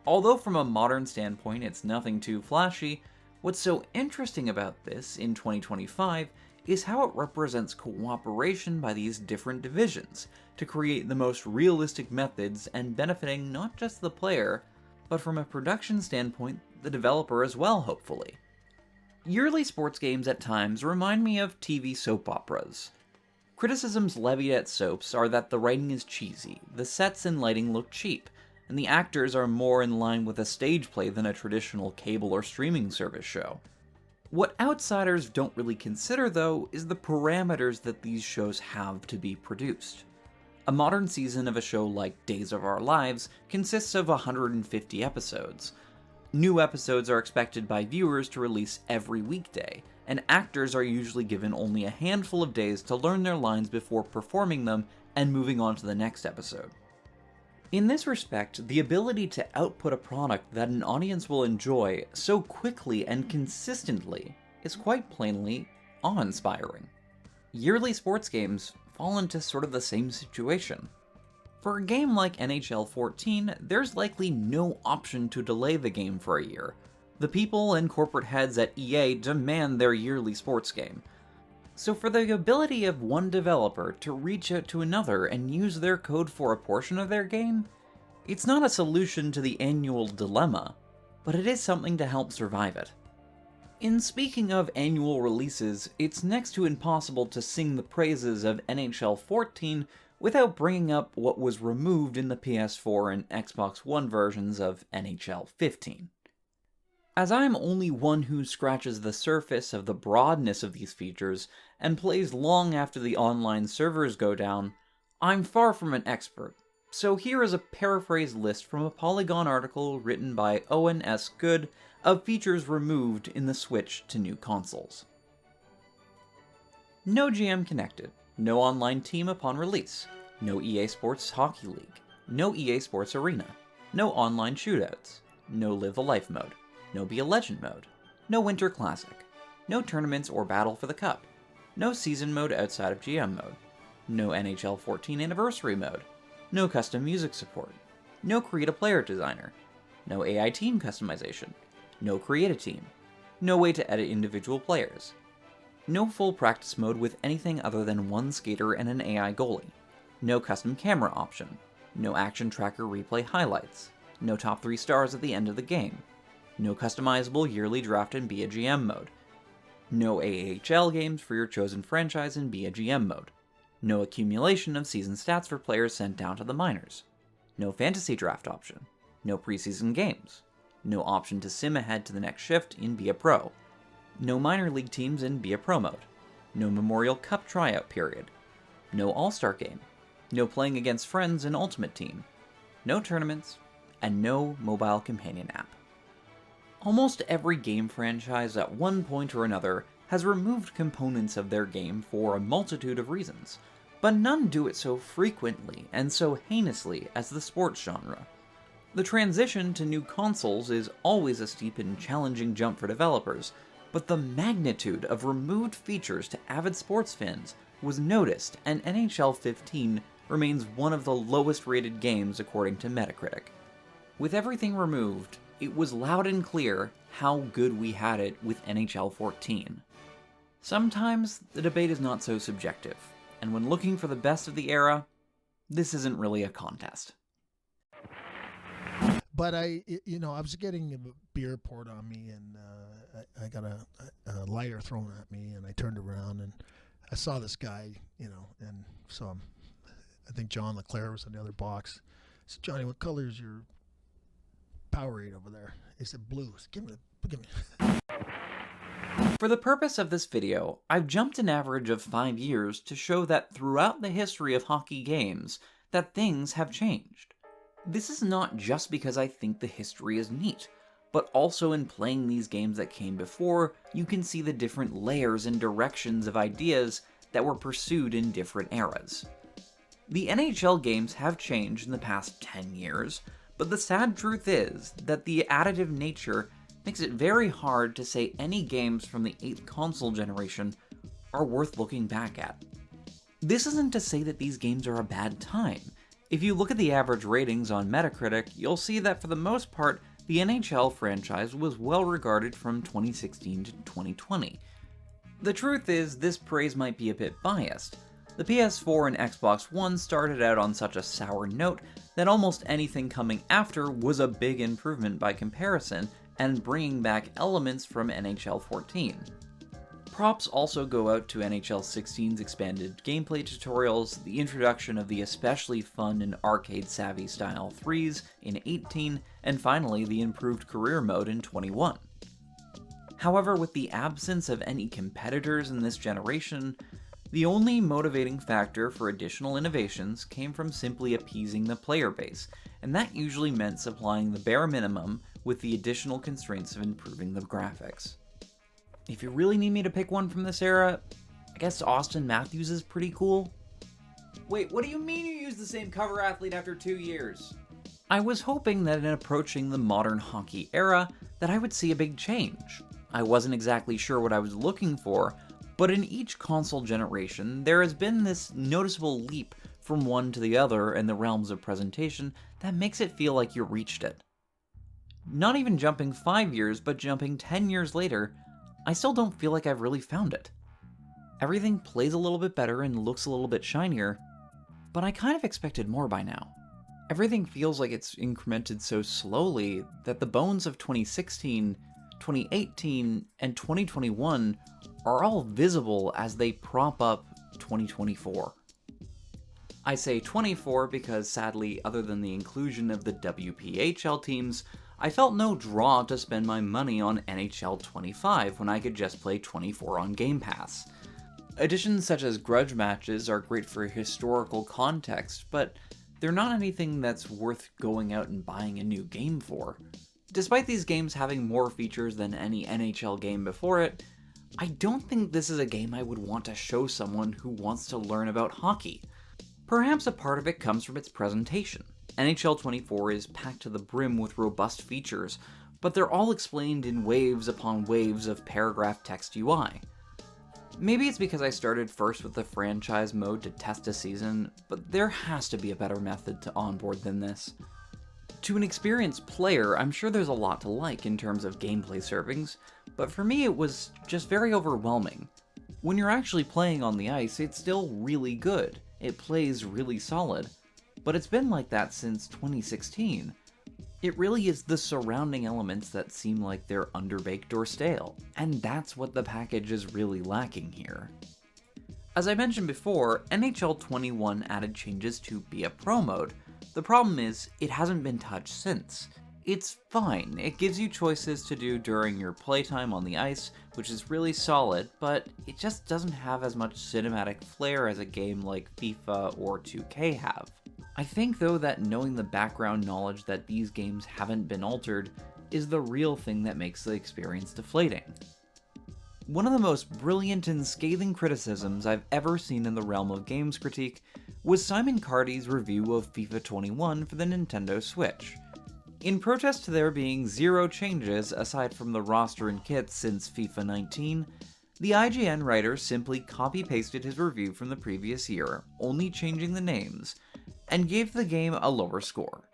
Although from a modern standpoint it's nothing too flashy, what's so interesting about this in 2025 is how it represents cooperation by these different divisions to create the most realistic methods and benefiting not just the player, but from a production standpoint, the developer as well, hopefully. Yearly sports games at times remind me of TV soap operas. Criticisms levied at soaps are that the writing is cheesy, the sets and lighting look cheap, and the actors are more in line with a stage play than a traditional cable or streaming service show. What outsiders don't really consider, though, is the parameters that these shows have to be produced. A modern season of a show like Days of Our Lives consists of 150 episodes. New episodes are expected by viewers to release every weekday, and actors are usually given only a handful of days to learn their lines before performing them and moving on to the next episode. In this respect, the ability to output a product that an audience will enjoy so quickly and consistently is quite plainly awe-inspiring. Yearly sports games fall into sort of the same situation. For a game like NHL 14, there's likely no option to delay the game for a year. The people and corporate heads at EA demand their yearly sports game. So for the ability of one developer to reach out to another and use their code for a portion of their game, it's not a solution to the annual dilemma, but it is something to help survive it. In speaking of annual releases, it's next to impossible to sing the praises of NHL 14 without bringing up what was removed in the PS4 and Xbox One versions of NHL 15. As I'm only one who scratches the surface of the broadness of these features and plays long after the online servers go down, I'm far from an expert, so here is a paraphrased list from a Polygon article written by Owen S. Good of features removed in the switch to new consoles. No GM connected, no online team upon release, no EA Sports Hockey League, no EA Sports Arena, no online shootouts, no Live the Life mode, no Be a Legend mode, no Winter Classic, no tournaments or Battle for the Cup, no season mode outside of GM mode, no NHL 14 Anniversary mode, no custom music support, no Create a Player Designer, no AI team customization, no Create a Team, no way to edit individual players, no full practice mode with anything other than one skater and an AI goalie, no custom camera option, no action tracker replay highlights, no top 3 stars at the end of the game, no customizable yearly draft and Be a GM mode, no AHL games for your chosen franchise in Be a GM mode, no accumulation of season stats for players sent down to the minors, no fantasy draft option, no preseason games, no option to sim ahead to the next shift in Be a Pro, no minor league teams in Be a Pro mode, no Memorial Cup tryout period, no All-Star game, no playing against friends in Ultimate Team, no tournaments, and no mobile companion app. Almost every game franchise at one point or another has removed components of their game for a multitude of reasons, but none do it so frequently and so heinously as the sports genre. The transition to new consoles is always a steep and challenging jump for developers, but the magnitude of removed features to avid sports fans was noticed, and NHL 15 remains one of the lowest rated games according to Metacritic. With everything removed, it was loud and clear how good we had it with NHL 14. Sometimes the debate is not so subjective, and when looking for the best of the era, this isn't really a contest. But I was getting a beer poured on me, and I got a lighter thrown at me, and I turned around and I saw this guy, and so I think John Leclerc was in the other box. I said, "Johnny, what color is your Powerade over there?" He said, "Blue." I said, give me. For the purpose of this video, I've jumped an average of 5 years to show that throughout the history of hockey games, that things have changed. This is not just because I think the history is neat, but also in playing these games that came before, you can see the different layers and directions of ideas that were pursued in different eras. The NHL games have changed in the past 10 years, but the sad truth is that the additive nature makes it very hard to say any games from the 8th console generation are worth looking back at. This isn't to say that these games are a bad time. If you look at the average ratings on Metacritic, you'll see that for the most part, the NHL franchise was well regarded from 2016 to 2020. The truth is, this praise might be a bit biased. The PS4 and Xbox One started out on such a sour note that almost anything coming after was a big improvement by comparison and bringing back elements from NHL 14. Props also go out to NHL 16's expanded gameplay tutorials, the introduction of the especially fun and arcade-savvy style 3s in 18, and finally the improved career mode in 21. However, with the absence of any competitors in this generation, the only motivating factor for additional innovations came from simply appeasing the player base, and that usually meant supplying the bare minimum with the additional constraints of improving the graphics. If you really need me to pick one from this era, I guess Austin Matthews is pretty cool. Wait, what do you mean you used the same cover athlete after 2 years? I was hoping that in approaching the modern hockey era, that I would see a big change. I wasn't exactly sure what I was looking for, but in each console generation, there has been this noticeable leap from one to the other in the realms of presentation that makes it feel like you reached it. Not even jumping 5 years, but jumping 10 years later, I still don't feel like I've really found it. Everything plays a little bit better and looks a little bit shinier, but I kind of expected more by now. Everything feels like it's incremented so slowly that the bones of 2016, 2018, and 2021 are all visible as they prop up 2024. I say 24 because sadly, other than the inclusion of the WPHL teams, I felt no draw to spend my money on NHL 25 when I could just play 24 on Game Pass. Additions such as Grudge Matches are great for historical context, but they're not anything that's worth going out and buying a new game for. Despite these games having more features than any NHL game before it, I don't think this is a game I would want to show someone who wants to learn about hockey. Perhaps a part of it comes from its presentation. NHL 24 is packed to the brim with robust features, but they're all explained in waves upon waves of paragraph text UI. Maybe it's because I started first with the franchise mode to test a season, but there has to be a better method to onboard than this. To an experienced player, I'm sure there's a lot to like in terms of gameplay servings, but for me it was just very overwhelming. When you're actually playing on the ice, it's still really good. It plays really solid. But it's been like that since 2016. It really is the surrounding elements that seem like they're underbaked or stale, and that's what the package is really lacking here. As I mentioned before, NHL 21 added changes to Be a Pro mode. The problem is, it hasn't been touched since. It's fine, it gives you choices to do during your playtime on the ice, which is really solid, but it just doesn't have as much cinematic flair as a game like FIFA or 2K have. I think though that knowing the background knowledge that these games haven't been altered is the real thing that makes the experience deflating. One of the most brilliant and scathing criticisms I've ever seen in the realm of games critique was Simon Cardy's review of FIFA 21 for the Nintendo Switch. In protest to there being zero changes aside from the roster and kits since FIFA 19, the IGN writer simply copy-pasted his review from the previous year, only changing the names, and gave the game a lower score.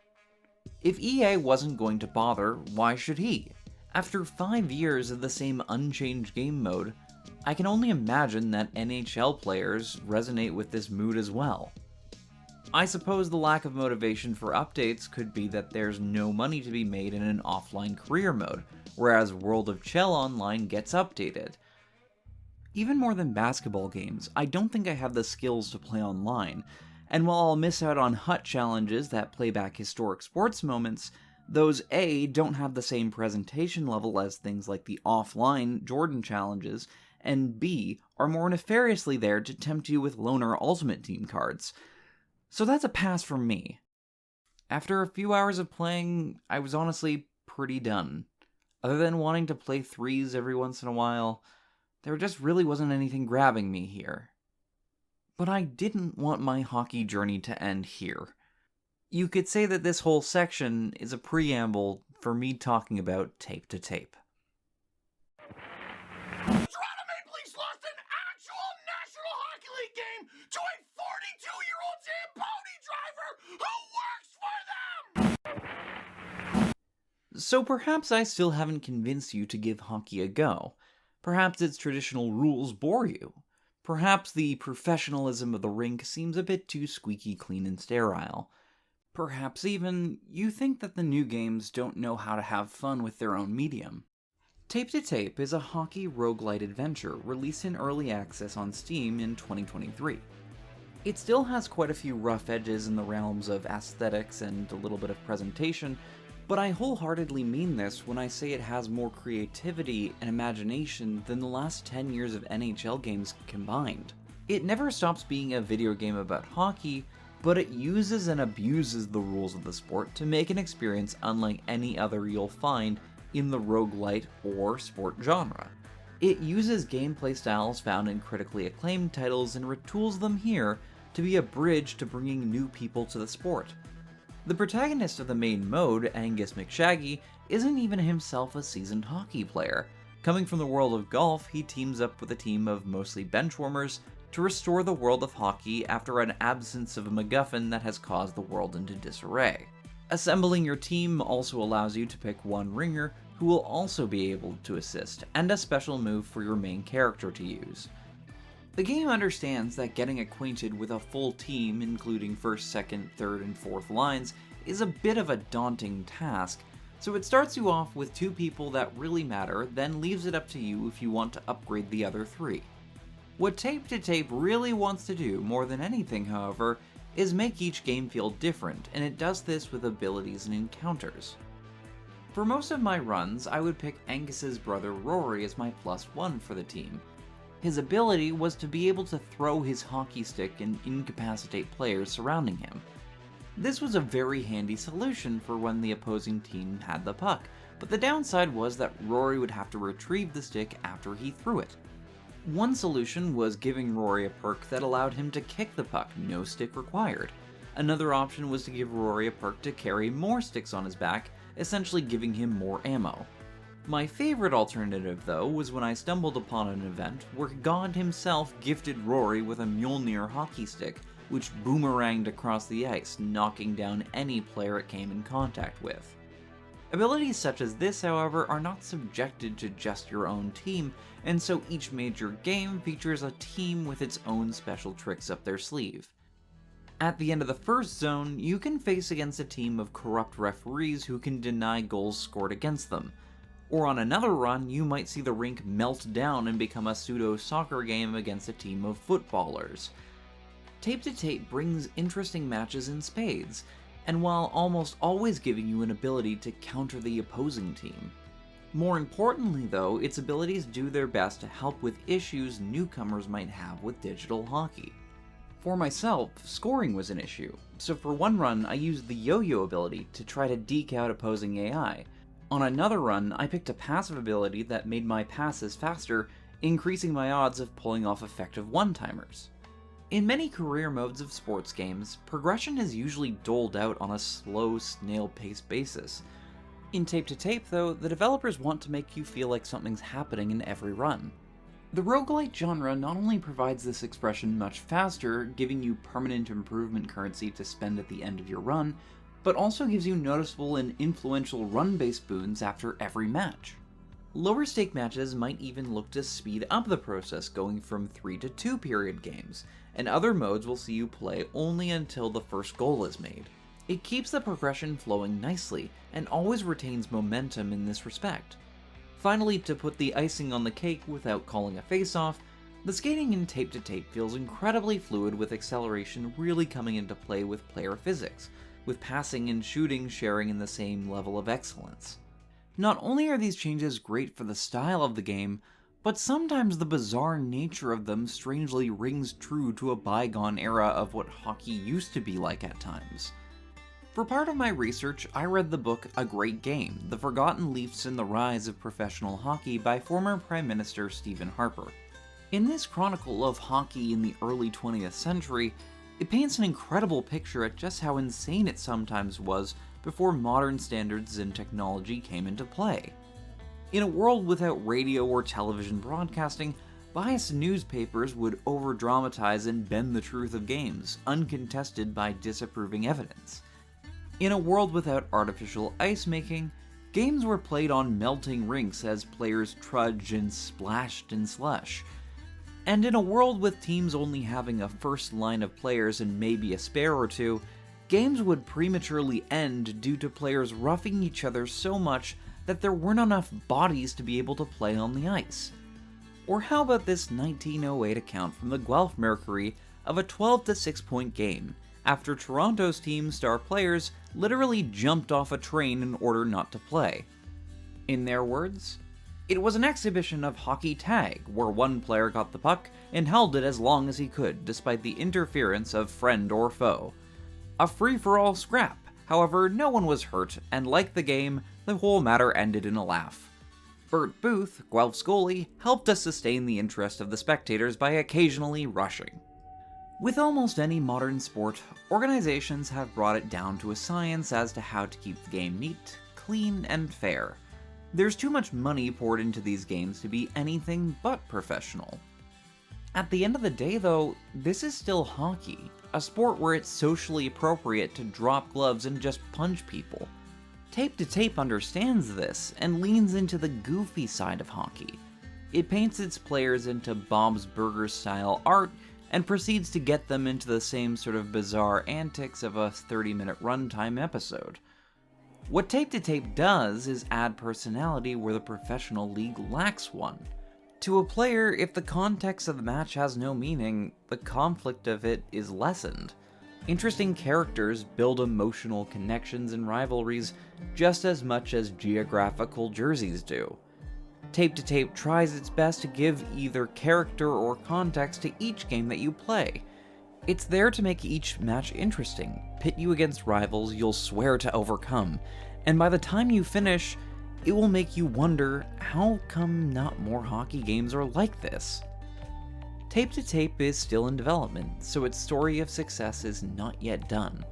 If EA wasn't going to bother, why should he? After 5 years of the same unchanged game mode, I can only imagine that NHL players resonate with this mood as well. I suppose the lack of motivation for updates could be that there's no money to be made in an offline career mode, whereas World of Chell Online gets updated. Even more than basketball games, I don't think I have the skills to play online, and while I'll miss out on HUT challenges that play back historic sports moments, those A, don't have the same presentation level as things like the offline Jordan challenges, and B, are more nefariously there to tempt you with loaner Ultimate Team cards. So that's a pass from me. After a few hours of playing, I was honestly pretty done. Other than wanting to play threes every once in a while, there just really wasn't anything grabbing me here. But I didn't want my hockey journey to end here. You could say that this whole section is a preamble for me talking about tape to tape. Toronto Maple Leafs lost an actual National Hockey League game to a So perhaps I still haven't convinced you to give hockey a go. Perhaps its traditional rules bore you. Perhaps the professionalism of the rink seems a bit too squeaky clean and sterile. Perhaps even you think that the new games don't know how to have fun with their own medium. Tape to Tape is a hockey roguelite adventure released in early access on Steam in 2023. It still has quite a few rough edges in the realms of aesthetics and a little bit of presentation, but I wholeheartedly mean this when I say it has more creativity and imagination than the last 10 years of NHL games combined. It never stops being a video game about hockey, but it uses and abuses the rules of the sport to make an experience unlike any other you'll find in the roguelite or sport genre. It uses gameplay styles found in critically acclaimed titles and retools them here to be a bridge to bringing new people to the sport. The protagonist of the main mode, Angus McShaggy, isn't even himself a seasoned hockey player. Coming from the world of golf, he teams up with a team of mostly benchwarmers to restore the world of hockey after an absence of a MacGuffin that has caused the world into disarray. Assembling your team also allows you to pick one ringer who will also be able to assist, and a special move for your main character to use. The game understands that getting acquainted with a full team, including first, second, third, and fourth lines, is a bit of a daunting task, so it starts you off with 2 people that really matter, then leaves it up to you if you want to upgrade the other 3. What Tape to Tape really wants to do, more than anything however, is make each game feel different, and it does this with abilities and encounters. For most of my runs, I would pick Angus's brother Rory as my +1 for the team. His ability was to be able to throw his hockey stick and incapacitate players surrounding him. This was a very handy solution for when the opposing team had the puck, but the downside was that Rory would have to retrieve the stick after he threw it. One solution was giving Rory a perk that allowed him to kick the puck, no stick required. Another option was to give Rory a perk to carry more sticks on his back, essentially giving him more ammo. My favorite alternative, though, was when I stumbled upon an event where God himself gifted Rory with a Mjolnir hockey stick, which boomeranged across the ice, knocking down any player it came in contact with. Abilities such as this, however, are not subjected to just your own team, and so each major game features a team with its own special tricks up their sleeve. At the end of the first zone, you can face against a team of corrupt referees who can deny goals scored against them. Or on another run, you might see the rink melt down and become a pseudo-soccer game against a team of footballers. Tape to Tape brings interesting matches in spades, and while almost always giving you an ability to counter the opposing team. More importantly though, its abilities do their best to help with issues newcomers might have with digital hockey. For myself, scoring was an issue, so for one run I used the yo-yo ability to try to deke out opposing AI. On another run, I picked a passive ability that made my passes faster, increasing my odds of pulling off effective one-timers. In many career modes of sports games, progression is usually doled out on a slow, snail-paced basis. In Tape to Tape, though, the developers want to make you feel like something's happening in every run. The roguelite genre not only provides this expression much faster, giving you permanent improvement currency to spend at the end of your run, but also gives you noticeable and influential run-based boons after every match. Lower stake matches might even look to speed up the process, going from 3 to 2 period games, and other modes will see you play only until the first goal is made. It keeps the progression flowing nicely, and always retains momentum in this respect. Finally, to put the icing on the cake without calling a face-off, the skating in Tape to Tape feels incredibly fluid, with acceleration really coming into play with player physics, with passing and shooting sharing in the same level of excellence. Not only are these changes great for the style of the game, but sometimes the bizarre nature of them strangely rings true to a bygone era of what hockey used to be like at times. For part of my research, I read the book A Great Game: The Forgotten Leafs and the Rise of Professional Hockey by former Prime Minister Stephen Harper. In this chronicle of hockey in the early 20th century, it paints an incredible picture at just how insane it sometimes was before modern standards and technology came into play. In a world without radio or television broadcasting, biased newspapers would over-dramatize and bend the truth of games, uncontested by disapproving evidence. In a world without artificial ice making, Games were played on melting rinks as players trudged and splashed in slush. And in a world with teams only having a first line of players and maybe a spare or two, games would prematurely end due to players roughing each other so much that there weren't enough bodies to be able to play on the ice. Or how about this 1908 account from the Guelph Mercury of a 12-6 point game, after Toronto's team's star players literally jumped off a train in order not to play. In their words, "It was an exhibition of hockey tag, where one player got the puck and held it as long as he could, despite the interference of friend or foe. A free-for-all scrap, however no one was hurt, and like the game, the whole matter ended in a laugh. Bert Booth, Guelph's goalie, helped us sustain the interest of the spectators by occasionally rushing." With almost any modern sport, organizations have brought it down to a science as to how to keep the game neat, clean, and fair. There's too much money poured into these games to be anything but professional. At the end of the day though, this is still hockey, a sport where it's socially appropriate to drop gloves and just punch people. Tape to Tape understands this and leans into the goofy side of hockey. It paints its players into Bob's Burgers style art and proceeds to get them into the same sort of bizarre antics of a 30-minute runtime episode. What Tape to Tape does is add personality where the professional league lacks one. To a player, if the context of the match has no meaning, the conflict of it is lessened. Interesting characters build emotional connections and rivalries just as much as geographical jerseys do. Tape to Tape tries its best to give either character or context to each game that you play. It's there to make each match interesting, pit you against rivals you'll swear to overcome, and by the time you finish, it will make you wonder, how come not more hockey games are like this? Tape to Tape is still in development, so its story of success is not yet done.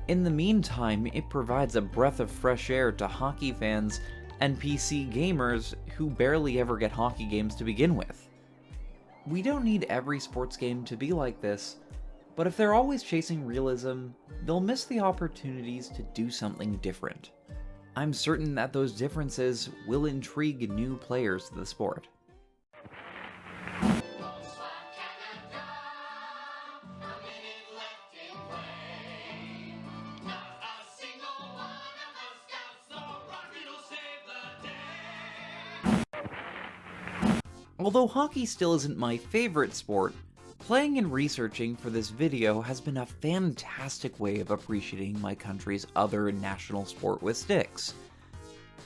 In the meantime, it provides a breath of fresh air to hockey fans and PC gamers who barely ever get hockey games to begin with. We don't need every sports game to be like this, but if they're always chasing realism, they'll miss the opportunities to do something different. I'm certain that those differences will intrigue new players to the sport. Although hockey still isn't my favorite sport, playing and researching for this video has been a fantastic way of appreciating my country's other national sport with sticks.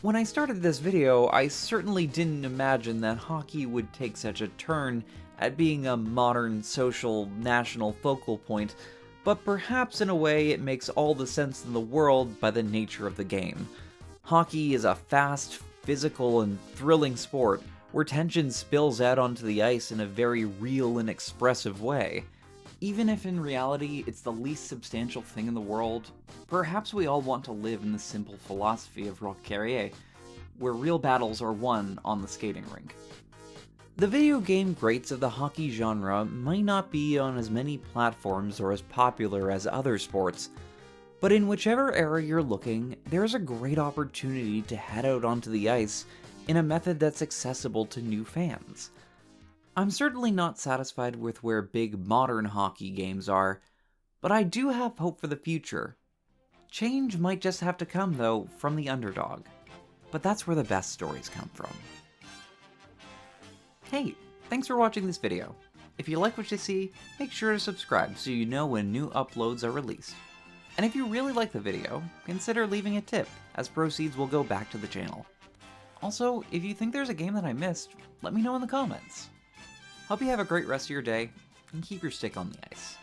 When I started this video, I certainly didn't imagine that hockey would take such a turn at being a modern, social, national focal point, but perhaps in a way it makes all the sense in the world by the nature of the game. Hockey is a fast, physical, and thrilling sport, where tension spills out onto the ice in a very real and expressive way. Even if in reality it's the least substantial thing in the world, perhaps we all want to live in the simple philosophy of Roch Carrier, where real battles are won on the skating rink. The video game greats of the hockey genre might not be on as many platforms or as popular as other sports, but in whichever era you're looking, there's a great opportunity to head out onto the ice in a method that's accessible to new fans. I'm certainly not satisfied with where big modern hockey games are, but I do have hope for the future. Change might just have to come, though, from the underdog. But that's where the best stories come from. Hey, thanks for watching this video. If you like what you see, make sure to subscribe so you know when new uploads are released. And if you really like the video, consider leaving a tip, as proceeds will go back to the channel. Also, if you think there's a game that I missed, let me know in the comments. Hope you have a great rest of your day, and keep your stick on the ice.